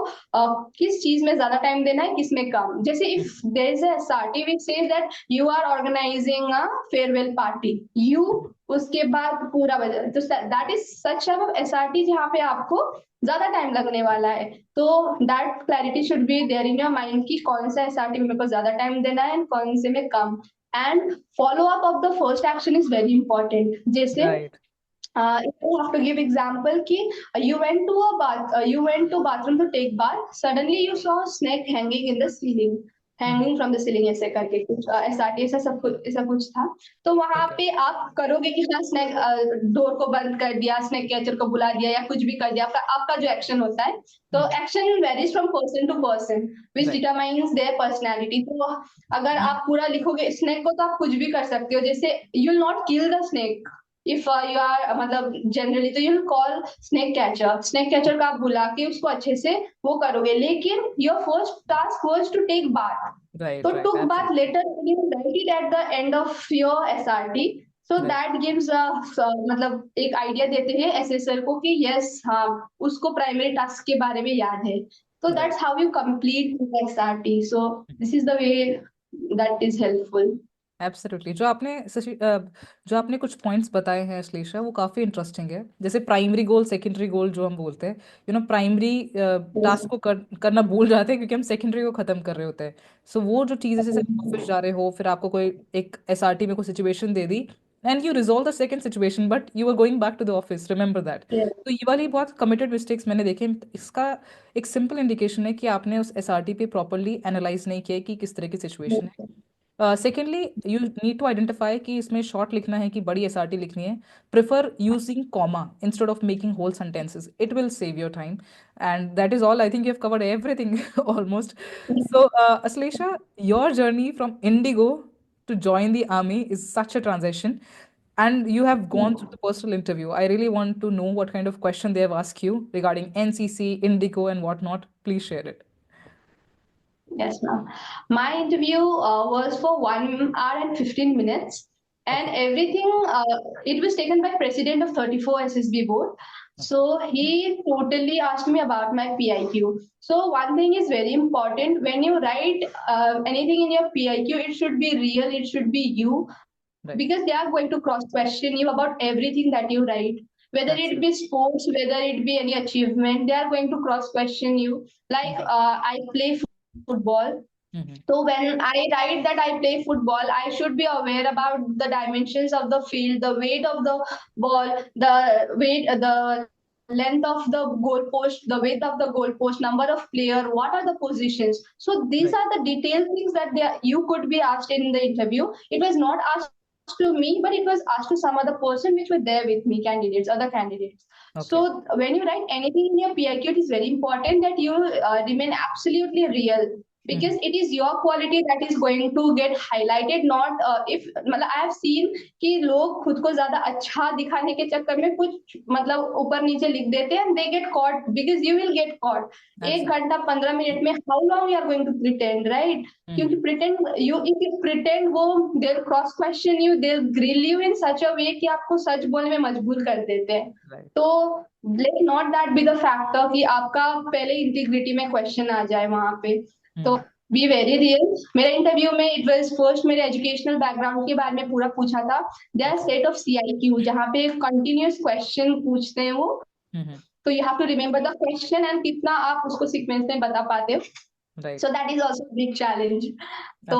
किस चीज में ज्यादा टाइम देना है, किस में कम। जैसे if there is a SRT which says that you are organising a farewell party, you उसके बाद पूरा बजा, तो that is such a SRT जहाँ पे आपको ज्यादा टाइम लगने वाला है, तो that clarity should be there in your mind कि कौन सा SRT में मेरे को ज्यादा टाइम देना है एंड कौन से में कम। And follow up of the first action is very important, जैसे right. if I have to give example ki you went to bathroom to take bath, suddenly you saw a snake hanging in the ceiling, hanging from the ceiling ऐसे करके कुछ SRT ऐसा कुछ था। तो वहां Okay. पे आप करोगे कि हाँ स्नेक डोर को बंद कर दिया, स्नेक कैचर को बुला दिया या कुछ भी कर दिया, आपका जो एक्शन होता है, तो action varies from person to person which Right. Determines their personality. तो अगर आप पूरा लिखोगे स्नेक को, तो आप कुछ भी कर सकते हो, जैसे you will not kill the snake if you are मतलब जनरली, तो यू कॉल स्नेक कैचर का आप बुला के उसको अच्छे से वो करोगे, लेकिन your first task was to take bath. Right. तो Right. Took bath Absolutely. Later you write it at the end of your SRT, so Right. That gives मतलब एक आइडिया देते हैं एसेसर को कि यस हाँ उसको प्राइमरी टास्क के बारे में याद है। तो Right. That's how you complete SRT. So this is the way that is helpful. Absolutely. जो आपने कुछ पॉइंट्स बताए हैं अश्लेषा, वो काफ़ी इंटरेस्टिंग है। जैसे प्राइमरी गोल, सेकेंडरी गोल जो हम बोलते हैं, प्राइमरी टास्क को करना भूल जाते हैं क्योंकि हम सेकेंडरी को ख़त्म कर रहे होते हैं। सो वो जो चीज़ है, जैसे ऑफिस जा रहे हो, फिर आपको कोई एक एसआरटी में कोई सिचुएशन दे दी and you resolve the second situation, but you are going back to the office, remember that. तो ये वाली बहुत कमिटेड मिस्टेक्स मैंने देखे। इसका एक सिंपल इंडिकेशन है कि आपने उस एसआरटी पे प्रॉपरली एनालाइज नहीं किया कि किस तरह की सिचुएशन है। Secondly, you need to identify कि इसमें शॉर्ट लिखना है कि बड़ी एसआरटी लिखनी है। Prefer using comma instead of making whole sentences, it will save your time. And that is all. I think you have covered everything almost. So Aslesha, your journey from Indigo to join the army is such a transition, and you have gone through the personal interview. I really want to know what kind of question they have asked you regarding NCC, Indigo, and whatnot. Please share it. Yes, ma'am. My interview was for 1 hour and 15 minutes, and Okay. everything. It was taken by president of 34 SSB board. So he totally asked me about my PIQ. So one thing is very important when you write anything in your PIQ, it should be real. It should be you, Right. because they are going to cross question you about everything that you write. Whether it Absolutely. be sports, whether it be any achievement, they are going to cross question you. Like I play football. Mm-hmm. So when I write that I play football, I should be aware about the dimensions of the field, the weight of the ball, the length of the goalpost, the width of the goalpost, number of player, what are the positions. So these Right. are the detailed things that you could be asked in the interview. It was not asked to me, but it was asked to some other person which were there with me, other candidates. Okay. So when you write anything in your PIQ, it is very important that you remain absolutely real, because it is your quality that is going to get highlighted, not if मतलब I have seen कि लोग खुद को ज्यादा अच्छा दिखाने के चक्कर में कुछ मतलब ऊपर नीचे लिख देते हैं, and they get caught, because you will get caught. एक Absolutely. घंटा 15 मिनट में how long you are going to pretend, right? क्योंकि pretend if you pretend, वो they'll cross question you, they'll grill you in such a way कि आपको सच बोलने में मजबूर कर देते हैं. Right. तो let not that be the factor कि आपका पहले इंटीग्रिटी में क्वेश्चन आ जाए वहां पे. तो बी वेरी रियल. मेरे इंटरव्यू में इट वाज फर्स्ट मेरे एजुकेशनल बैकग्राउंड के बारे में पूरा पूछा था. देयर सेट ऑफ CIQ जहाँ पे कंटिन्यूअस क्वेश्चन पूछते हैं वो. तो you have to remember the question and कितना आप उसको सीक्वेंस में बता पाते हो. So that is also big challenge. तो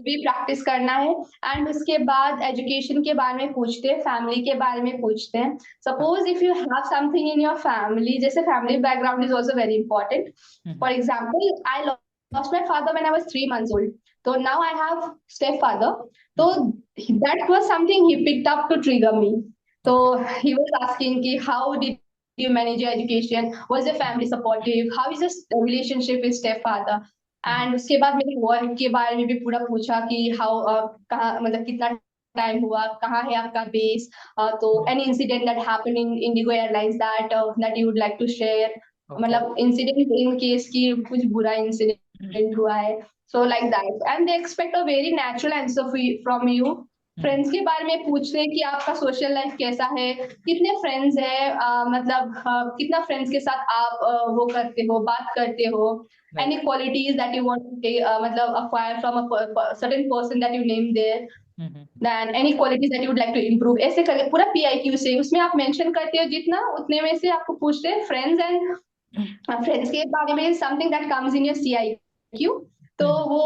भी प्रैक्टिस करना है. एंड उसके बाद एजुकेशन के बारे में पूछते हैं, फैमिली के बारे में पूछते हैं. Suppose if you have something in your family, जैसे family background is also very important. For example, I lost my father when I was 3 months old. So now I have stepfather. So that was something he picked up to trigger me. So he was asking ki, how did you manage your education? Was your family supportive? How is your relationship with stepfather? And उसके बाद मेरे work के बारे में भी पूरा पूछा कि how कहाँ मतलब कितना टाइम हुआ, कहाँ है आपका बेस. तो any incident that happened in Indigo Airlines that you would like to share. मतलब इंसिडेंट इन केस की कुछ बुरा इंसिडेंट हुआ है. So like that, and they expect a very natural answer from you. Friends के बारे में पूछते हैं कि आपका सोशल लाइफ कैसा है, कितने फ्रेंड्स है, मतलब कितना फ्रेंड्स के साथ आप वो करते हो, बात करते हो. Any qualities that you want to मतलब acquire from a certain person that you name there. Then any qualities that you would like to improve. ऐसे करके पूरा PIQ से उसमें आप मेंशन करते हो जितना, उतने में से आपको पूछते हैं. फ्रेंड्स एंड फ्रेंड्स के बारे में something that comes in your CIQ. तो वो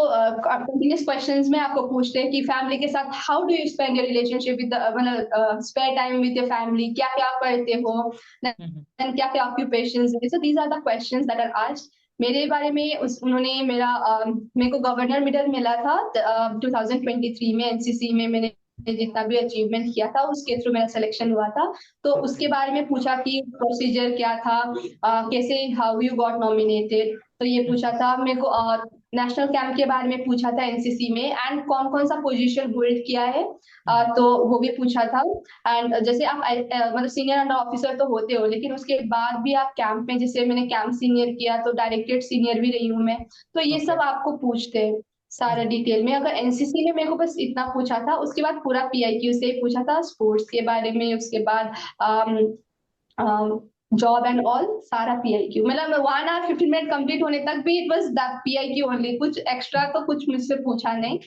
कंटिन्यूस क्वेश्चंस में आपको पूछते हैं कि फैमिली के साथ how do you spend your relationship with मतलब spare time with your family, क्या क्या करते हो, एंड क्या क्या ऑक्यूपेशंस है। So these are the questions that are asked. मेरे बारे में उन्होंने मेरे को गवर्नर मेडल मिला था 2023 में। एनसीसी में मैंने जितना भी अचीवमेंट किया था उसके थ्रू मेरा सिलेक्शन हुआ था। तो उसके बारे में पूछा कि प्रोसीजर क्या था, कैसे हाउ यू गॉट नॉमिनेटेड, तो ये पूछा था मेरे को। नेशनल कैंप के बारे में पूछा था एनसीसी में, एंड कौन कौन सा पोजीशन होल्ड किया है, तो वो भी पूछा था। एंड जैसे आप मतलब सीनियर अंडर ऑफिसर तो होते हो, लेकिन उसके बाद भी आप कैंप में, जैसे मैंने कैंप सीनियर किया तो डायरेक्टेड सीनियर भी रही हूँ मैं, तो ये सब आपको पूछते हैं सारा डिटेल में। अगर एनसीसी में मेरे को बस इतना पूछा था, उसके बाद पूरा पीआईक्यू से पूछा था, स्पोर्ट्स के बारे में, उसके बाद जॉब एंड ऑल सारा पीआईक्यू। मतलब 1 hour 15 minute कंप्लीट होने तक भी it was that PIQ only, कुछ एक्स्ट्रा तो कुछ मुझसे पूछा नहीं।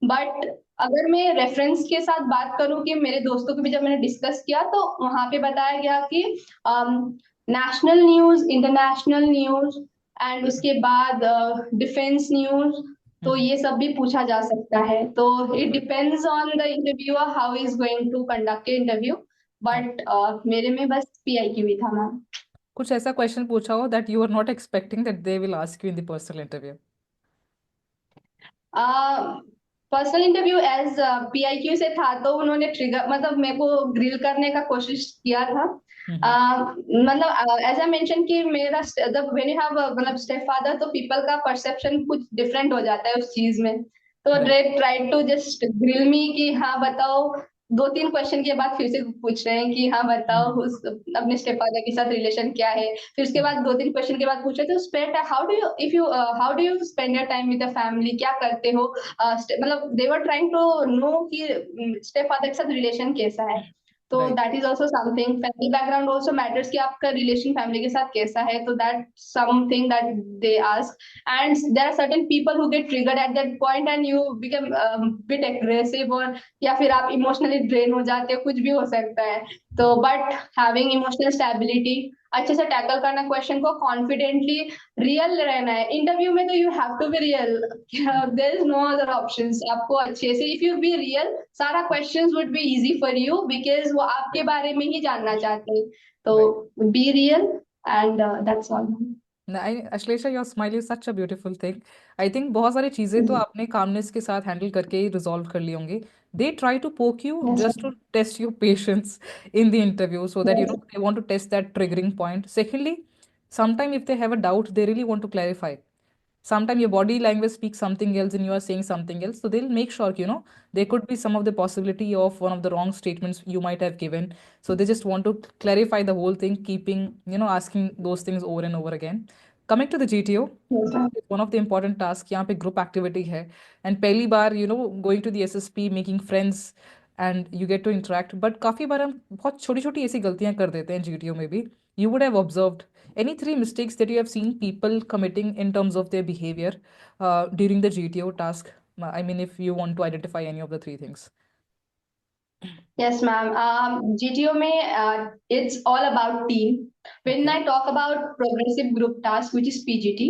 बट अगर मैं रेफरेंस के साथ बात करूं कि मेरे दोस्तों को भी जब मैंने डिस्कस किया तो वहां पे बताया गया कि national news, international news, and उसके बाद डिफेंस न्यूज, तो ये सब भी पूछा जा सकता है। तो it depends on the interviewer how is going to conduct interview. But मेरे में बस पीआईक्यू ही था मैम। कुछ ऐसा क्वेश्चन पूछा हो that you are not expecting that they will ask you in the personal interview? Personal interview as PIQ से था, तो उन्होंने ट्रिगर मतलब मेरे को ग्रिल करने का कोशिश किया था। मतलब एज आई मेंशन कि मेरा जब व्हेन यू हैव मतलब स्टेप फादर, तो पीपल का परसेप्शन कुछ डिफरेंट हो जाता है उस चीज में। तो they try to just grill me कि हाँ बताओ। 2-3 क्वेश्चन के बाद फिर से पूछ रहे हैं कि हाँ बताओ अपने स्टेप फादर के साथ रिलेशन क्या है। फिर उसके बाद 2-3 क्वेश्चन के बाद पूछ रहे थे spare how do you spend your time with the family, क्या करते हो। मतलब they were trying to know कि स्टेप फादर के साथ रिलेशन कैसा है। तो that is also something. Family background also matters कि आपका रिलेशन फैमिली के साथ कैसा है, तो that something that they ask. And there are certain people who get triggered at that point and you become bit aggressive, और या फिर आप इमोशनली ड्रेन हो जाते हो, कुछ भी हो सकता है। तो बट हैविंग इमोशनल स्टेबिलिटी, अच्छे से टैकल करना क्वेश्चन को कॉन्फिडेंटली, रियल रहना है इंटरव्यू में, तो you have to be real. There is no other options. आपको अच्छे से इफ यू बी रियल, सारा questions would be easy for you, because वो आपके बारे में ही जानना चाहते हैं। तो be real and that's all. Ashlesha, your smile is such a beautiful thing. I think बहुत सारी चीजें तो आपने कामनेस के साथ हैंडल करके ही रिजॉल्व कर ली होंगी। They try to poke you just to test your patience in the interview, so that they want to test that triggering point. Secondly, sometime if they have a doubt, they really want to clarify. Sometimes your body language speaks something else and you are saying something else, so they'll make sure, there could be some of the possibility of one of the wrong statements you might have given. So they just want to clarify the whole thing, keeping, asking those things over and over again. Coming to the GTO, one of the important tasks यहाँ पे group activity है, and पहली बार going to the SSP, making friends, and you get to interact. But काफी बार हम बहुत छोटी छोटी ऐसी गलतियां कर देते हैं GTO में भी. You would have observed any 3 mistakes that you have seen people committing in terms of their behavior during the GTO task? I mean, if you want to identify any of the 3 things. Yes, ma'am. GTO में it's all about team. When I talk about progressive group task, which is PGT,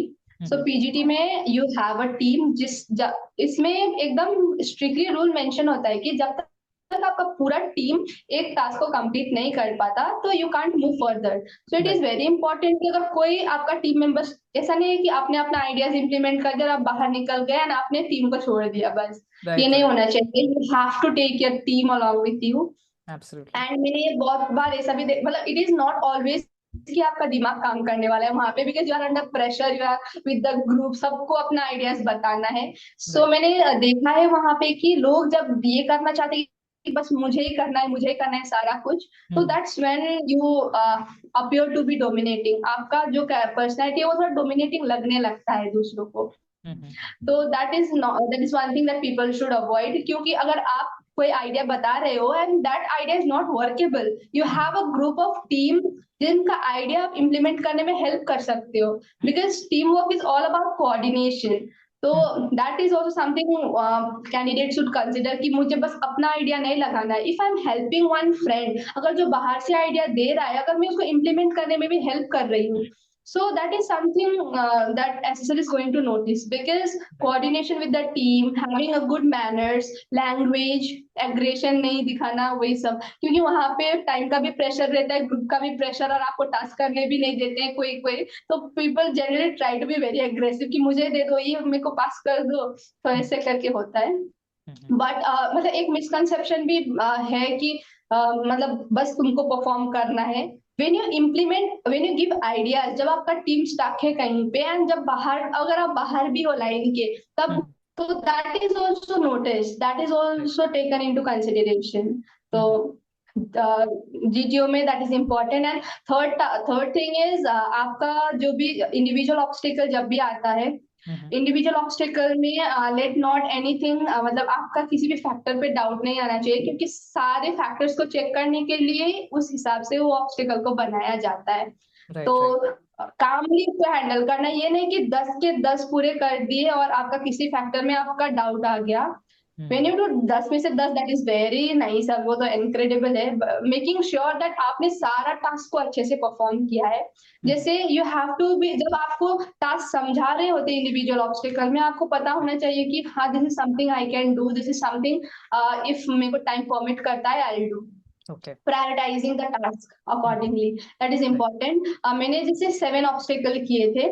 so PGT में you have a team इसमें एकदम strictly rule mention होता है कि जब तक आपका पूरा टीम एक टास्क को कंप्लीट नहीं कर पाता, तो you can't move further. So it is very important कि अगर कोई आपका टीम मेंबर्स, ऐसा नहीं है कि आपने अपना आइडियाज इंप्लीमेंट कर दिया, आप बाहर निकल गए और आपने टीम को छोड़ दिया बस। ये नहीं होना चाहिए। You have to take your team along with you. Absolutely. And मैंने ये बहुत बार ऐसा भी मतलब इट इज नॉट ऑलवेज कि आपका दिमाग काम करने वाला है वहां पे, because you are under pressure, you are with the group, सबको अपना आइडियाज बताना है। सो मैंने देखा है वहां पे कि लोग जब ये करना चाहते हैं कि बस मुझे ही करना है, मुझे ही करना है सारा कुछ, तो that's when you appear to be dominating. आपका जो पर्सनैलिटी है वो थोड़ा डोमिनेटिंग लगने लगता है दूसरों को। तो that is one thing that people should avoid, क्योंकि अगर आप कोई आइडिया बता रहे हो and that idea is not workable, you have a group of team जिनका आइडिया आप इम्प्लीमेंट करने में हेल्प कर सकते हो, because team work is all about coordination. तो that is also something candidate should consider कि मुझे बस अपना आइडिया नहीं लगाना है। If I am helping one friend, अगर जो बाहर से आइडिया दे रहा है, अगर मैं उसको इम्प्लीमेंट करने में भी हेल्प कर रही हूँ, So that is something that SSL is going to notice, because coordination with the team, having a good manners, language, aggression नहीं दिखाना, वही सब, क्योंकि वहां पे टाइम का भी प्रेशर रहता है, ग्रुप का भी प्रेशर, और आपको टास्क करने भी नहीं देते हैं कोई कोई, तो people generally try to be very aggressive कि मुझे दे दो, ये मेरे को पास कर दो, तो ऐसे करके होता है। बट मतलब एक मिसकंसेप्शन भी है कि मतलब बस तुमको परफॉर्म करना है। when you implement, when you give ideas, जब आपका टीम स्टक है कहीं पे, एंड जब बाहर, अगर आप बाहर भी हो लाइन के, तब तो that is also noticed, that is also taken into consideration. तो GTO में that is important. And third thing is आपका जो भी individual obstacle जब भी आता है, इंडिविजुअल ऑब्स्टेकल में लेट नॉट एनीथिंग, मतलब आपका किसी भी फैक्टर पे डाउट नहीं आना चाहिए, क्योंकि सारे फैक्टर्स को चेक करने के लिए उस हिसाब से वो ऑब्स्टेकल को बनाया जाता है। तो कामली उसको हैंडल करना, ये नहीं कि 10 के 10 पूरे कर दिए और आपका किसी फैक्टर में आपका डाउट आ गया। When you do 10 में से 10, that is very nice, वो तो इनक्रेडिबल है। मेकिंग श्योर दैट आपने सारा टास्क को अच्छे से परफॉर्म किया है। जैसे यू हैव टू बी, जब आपको टास्क समझा रहे होते हैं इंडिविजुअल ऑब्स्टेकल में, आपको पता होना चाहिए कि हाँ, this is something I can do, this is something if मेरे को टाइम परमिट करता है, I will do. Prioritising the task accordingly, that is important. मैंने जैसे 7 ऑब्स्टेकल किए थे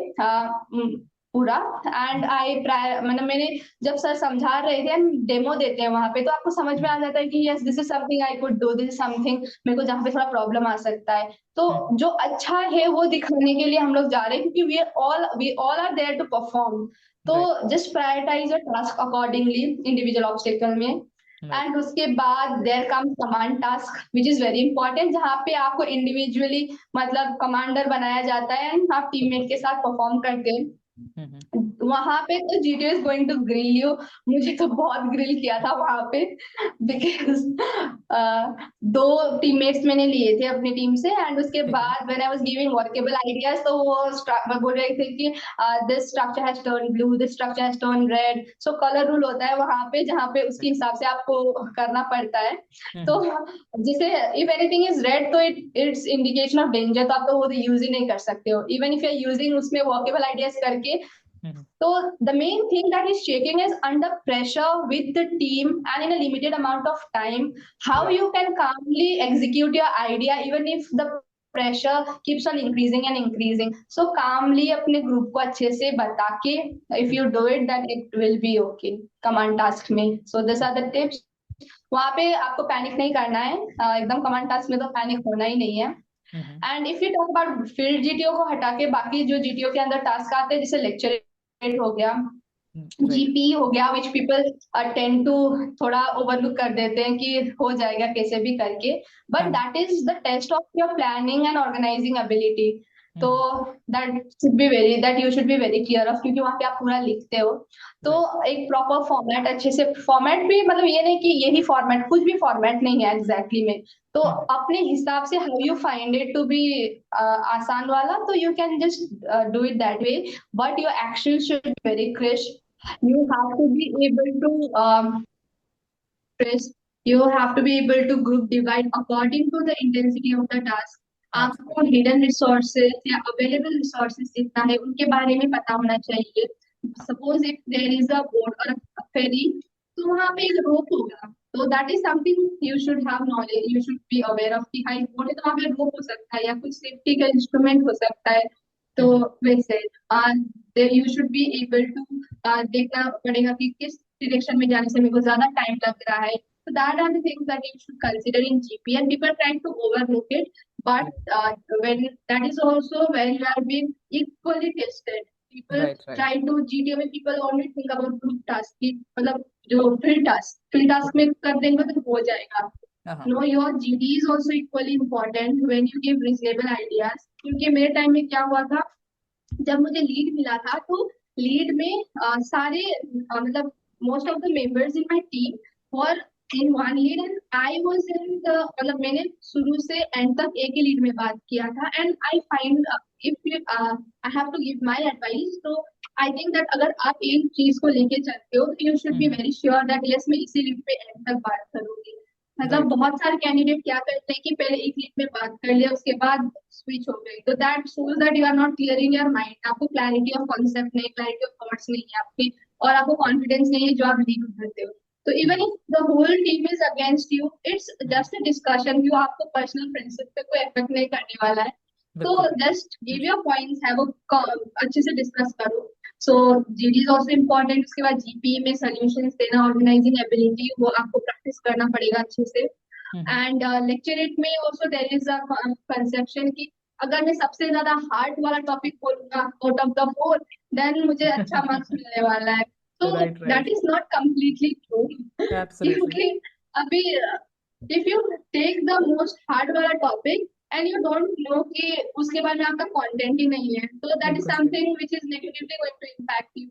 पूरा, एंड मतलब मैंने जब सर समझा रहे थे, हम डेमो देते हैं वहां पे, तो आपको समझ में आ जाता है कि yes, this is something I could do, this is something मेरे को जहाँ पे थोड़ा प्रॉब्लम आ सकता है। तो जो अच्छा है वो दिखाने के लिए हम लोग जा रहे हैं, क्योंकि we all are there to perform. तो just prioritise your task accordingly individual obstacle में। एंड उसके बाद there comes command task, which is very important, जहाँ पे आपको इंडिविजुअली मतलब कमांडर बनाया जाता है एंड आप टीममेट के साथ परफॉर्म करते हैं। वहां पे तो GTO is going to grill you. मुझे तो बहुत ग्रिल किया था वहां पे, बिकॉज 2 टीममेट्स मैंने लिए थे अपनी टीम से, एंड उसके बाद when I was giving workable ideas, तो वो बोल रहे थे कि this structure has turn blue, this structure has turn red. So colour rule होता है वहां पे, जहाँ पे उसके हिसाब से आपको करना पड़ता है। तो जैसे इफ एनीथिंग इज रेड, तो इट्स इंडिकेशन ऑफ डेंजर, तो आप तो वो यूज ही नहीं कर सकते हो, even if you are using उसमें वर्केबल आइडियाज करके। So the main thing that is checking is under pressure with the team and in a limited amount of time, how you can calmly execute your idea even if the pressure keeps on increasing and increasing. So calmly अपने group को अच्छे से बता के, if you do it, then it will be okay command task में. So these are the tips. वहाँ पे आपको पैनिक नहीं करना है, एकदम कमांड टास्क में तो पैनिक होना ही नहीं है। And if you talk about field GTO को हटा के बाकी जो GTO के अंदर टास्क आते हैं, जैसे लेक्चर हो गया, GP हो गया, विच पीपल टेंड टू थोड़ा ओवरलुक कर देते हैं कि हो जाएगा कैसे भी करके, but that is the test of your planning and organising ability. तो that you should be very clear of, क्योंकि वहां पे आप पूरा लिखते हो। तो एक प्रॉपर फॉर्मेट, अच्छे से फॉर्मेट भी, मतलब ये नहीं कि यही फॉर्मेट, कुछ भी फॉर्मेट नहीं है एग्जैक्टली में, तो अपने हिसाब से how you find it to be आसान वाला, तो you can just do it that way, but your action should be very crisp. You have to be able to you have to be able to group divide according to the intensity of the task. आपको hidden resources या available resources जितना है उनके बारे में पता होना चाहिए। Suppose if there is a boat और अ फेरी, तो वहां पे एक रोप होगा, तो that is something you should have knowledge, you should be aware of कि हाई बोट है तो वहां पे रोप हो सकता है या कुछ सेफ्टी का इंस्ट्रूमेंट हो सकता है। तो वैसे you should be able to देखना पड़ेगा कि किस डायरेक्शन में जाने से मेरे को ज्यादा टाइम लग रहा है। So that are the things that you should consider in GP, and people try to overlook it, but when that is also where you are being equally tested. People try to GTO में people only think about group task की, मतलब जो field task में कर देंगे तो हो जाएगा। No, your GD is also equally important when you give reasonable ideas. क्योंकि मेरे टाइम में क्या हुआ था, जब मुझे लीड मिला था, तो लीड में सारे मतलब most of the members in my team were in one lead, and I was in the, मतलब मैंने शुरू से एंड तक एक ही लीड में बात किया था। And I find if I have to give my advice, तो आई थिंक दैट अगर आप एक चीज को लेके चलते हो, तो you should be very sure that yes मैं इसी लीड पे एंड तक बात करूंगी। मतलब Right. बहुत सारे कैंडिडेट क्या करते हैं कि पहले एक लीड में बात कर लिया, उसके बाद स्विच हो गई, तो that shows that you are not clear in your mind, आपको क्लैरिटी ऑफ कॉन्सेप्ट नहीं, क्लैरिटी ऑफ थॉट्स नहीं है आपकी, और आपको कॉन्फिडेंस नहीं है जो आप लीड करते हो। तो even if the whole team is against you, it's just a discussion, जो आपको पर्सनल फ्रेंडशिप पे कोई इफेक्ट नहीं करने वाला है। तो बिल्कुल। Just give your points, have a अच्छे से डिस्कस करो। सो जीडी इज ऑल्सो इम्पोर्टेंट। उसके बाद जीपी में सोल्यूशंस देना, ऑर्गेनाइजिंग एबिलिटी, वो आपको प्रैक्टिस करना पड़ेगा अच्छे से। एंड लेक्चरेट में also there is a conception कि अगर मैं सबसे ज्यादा हार्ड वाला टॉपिक बोलूंगा out of the four, then मुझे अच्छा मार्क्स मिलने वाला है। तो Right, right. That is not completely true, Absolutely. क्योंकि अभी if you take the most hard वाला topic and you don't know कि उसके बारे में आपका कंटेंट ही नहीं है, तो दैट इज बिल्कुल सही। Something which is negatively going to impact you.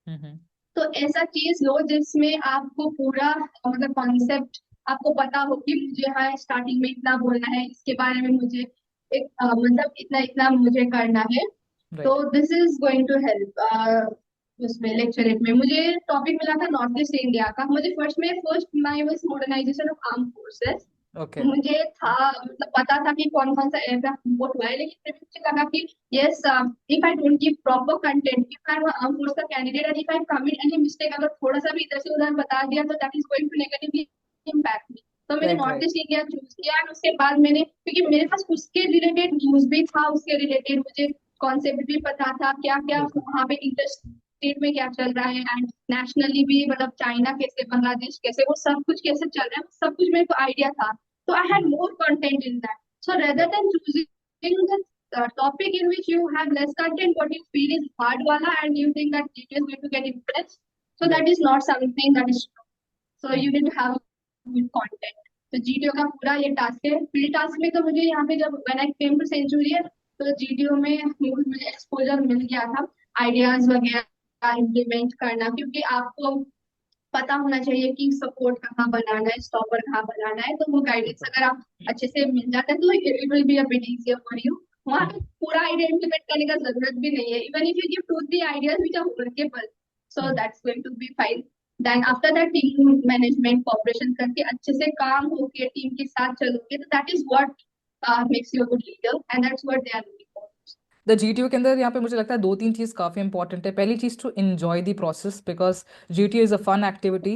Hmm. तो ऐसा चीज लो जिसमें आपको पूरा मतलब कॉन्सेप्ट आपको पता हो कि मुझे हाँ स्टार्टिंग में इतना बोलना है, इसके बारे में मुझे एक मतलब इतना इतना मुझे करना है। तो Right. This is going to help. उसमें लेक्चरेट में मुझे टॉपिक मिला था नॉर्थ ईस्ट इंडिया का। मुझे first my was modernisation of arm forces. Okay. मुझे था मतलब पता था कि कौन कौन सा एयरक्राफ्ट इम्पोर्ट हुआ है, लेकिन फिर मुझे लगा कि yes, if I don't give proper content, if I am arm force का candidate and if I commit any mistake, अगर थोड़ा सा भी इधर से उधर बता दिया तो that is going to negatively impact me. तो मैंने Right, north right. East India choose किया, और उसके बाद मैंने, क्योंकि मेरे पास उसके रिलेटेड न्यूज भी था, उसके रिलेटेड मुझे कॉन्सेप्ट भी पता था, क्या क्या बिल्कुल। वहाँ पे इंटर स्टेट में क्या चल रहा है, एंड नेशनली भी, मतलब चाइना कैसे, बांग्लादेश कैसे, वो सब कुछ कैसे चल रहा है, सब कुछ मेरे को आइडिया था। So I had more content in that. So rather Right. than choosing the topic in which you have less content, what you feel is hard wala, and you think that GT is going to get impressed, so Right. that is not something that is true. So you Mhm. need to have good content. तो GTO का पूरा ये task है। Field task में तो मुझे यहाँ पे जब when I came to Centurion, तो जीटीओ में मुझे एक्सपोजर मिल गया था, आइडियाज वगैरह इम्प्लीमेंट करना, क्योंकि आपको पता होना चाहिए कि सपोर्ट कहाँ बनाना है, स्टॉपर कहाँ बनाना है। तो वो गाइडेंस बिल्कुल। अगर आप अच्छे से मिल जाता है तो it will be a bit easier for you. वहाँ पे हम्म। पूरा आइडिया इम्प्लीमेंट करने का जरूरत भी नहीं है, even if you give 2-3 ideas which are workable, so hmm. That's going to be fine. Then after that team management cooperation करके अच्छे से काम होके टीम के साथ चलोगे, तो that is what makes you a good leader, and that's what they are looking for. The GTO के अंदर यहाँ पे मुझे लगता है दो तीन चीज़ काफ़ी इंपॉर्टेंट है। पहली चीज़, to enjoy the process, because GTO is a fun activity.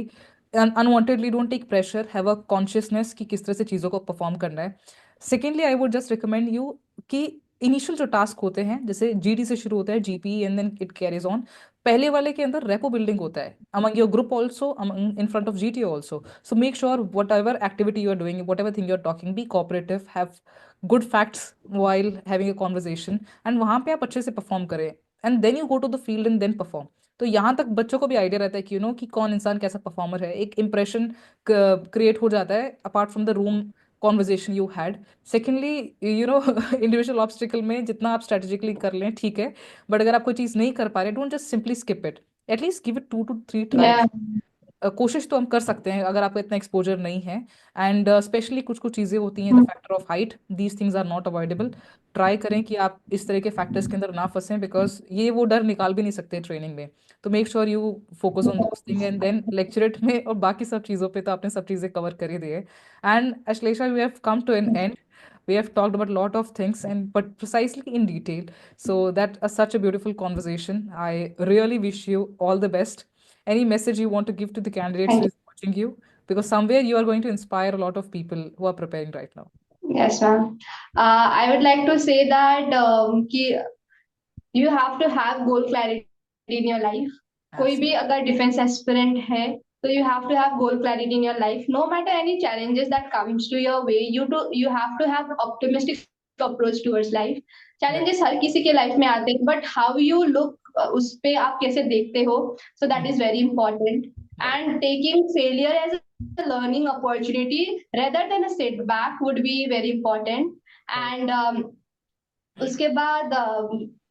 Unwantedly don't take pressure, have a consciousness कि किस तरह से चीज़ों को परफॉर्म करना है। Secondly, I would just recommend you कि इनिशियल जो टास्क होते हैं, जैसे जीडी से शुरू होता है, GP and then it carries on, पहले वाले के अंदर रेपो बिल्डिंग होता है among your group also, among in front of GTO also. So make sure whatever activity you are doing, whatever thing you are talking, be cooperative, have good facts while having a conversation, and वहाँ पे आप अच्छे से perform करें, and then you go to the field and then perform. तो यहाँ तक बच्चों को भी आइडिया रहता है कि कि कौन इंसान कैसा परफॉर्मर है, एक इंप्रेशन क्रिएट हो जाता है apart from the room conversation you had. Secondly, individual obstacle में जितना आप स्ट्रेटेजिकली कर लें ठीक है, बट अगर आप कोई चीज़ नहीं कर पा रहे, don't just simply skip it, at least give it 2 to 3 Yeah. Tries. कोशिश तो हम कर सकते हैं अगर आपको इतना एक्सपोजर नहीं है। एंड स्पेशली कुछ कुछ चीज़ें होती हैं, the factor of height, these things are not avoidable. Try करें कि आप इस तरह के फैक्टर्स के अंदर ना फंसें, बिकॉज ये वो डर निकाल भी नहीं सकते ट्रेनिंग में। तो make sure you focus on those thing, and then lecturette में और बाकी सब चीज़ों पे तो आपने सब चीज़ें कवर कर ही दी है। And Ashlesha, we have come to an end. We have talked about a lot of things, and but precisely in detail. So that is such a beautiful conversation. I really wish you all the best. Any message you want to give to the candidates Thank who you. is watching you? Because somewhere you are going to inspire a lot of people who are preparing right now. Yes, ma'am. I would like to say that कि you have to have goal clarity in your life. कोई भी Absolutely. अगर defence aspirant है, तो you have to have goal clarity in your life. No matter any challenges that comes to your way, you have to have optimistic approach towards life. Right. Challenges हर किसी के life में आते हैं, but how you look उस पे आप कैसे देखते हो, so that is very important. Right. And taking failure as a learning opportunity rather than a setback would be very important. Right. And उसके बाद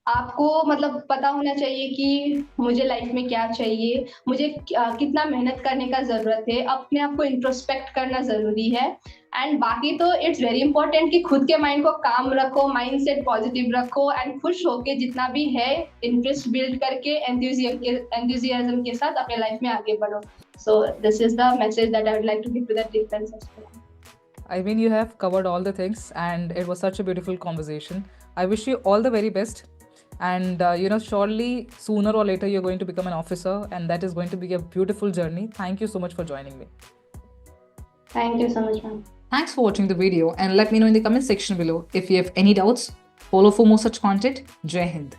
आपको मतलब पता होना चाहिए कि मुझे लाइफ में क्या चाहिए, मुझे कितना मेहनत करने का जरूरत है, अपने आप को इंट्रोस्पेक्ट करना जरूरी है। एंड बाकी तो इट्स वेरी इंपॉर्टेंट कि खुद के माइंड को काम रखो, माइंड सेट पॉजिटिव रखो, एंड खुश होके जितना भी है इंटरेस्ट बिल्ड करके एंथुजियाज्म के साथ अपने लाइफ में आगे बढ़ो। So this is the message that I would like to give to the defence aspirant. I mean, you have covered all the things, and it was such a beautiful conversation. I wish you all the very best. And surely sooner or later you're going to become an officer, and that is going to be a beautiful journey. Thank you so much for joining me. Thank you so much, ma'am. Thanks for watching the video, and let me know in the comment section below if you have any doubts. Follow for more such content. Jai Hind.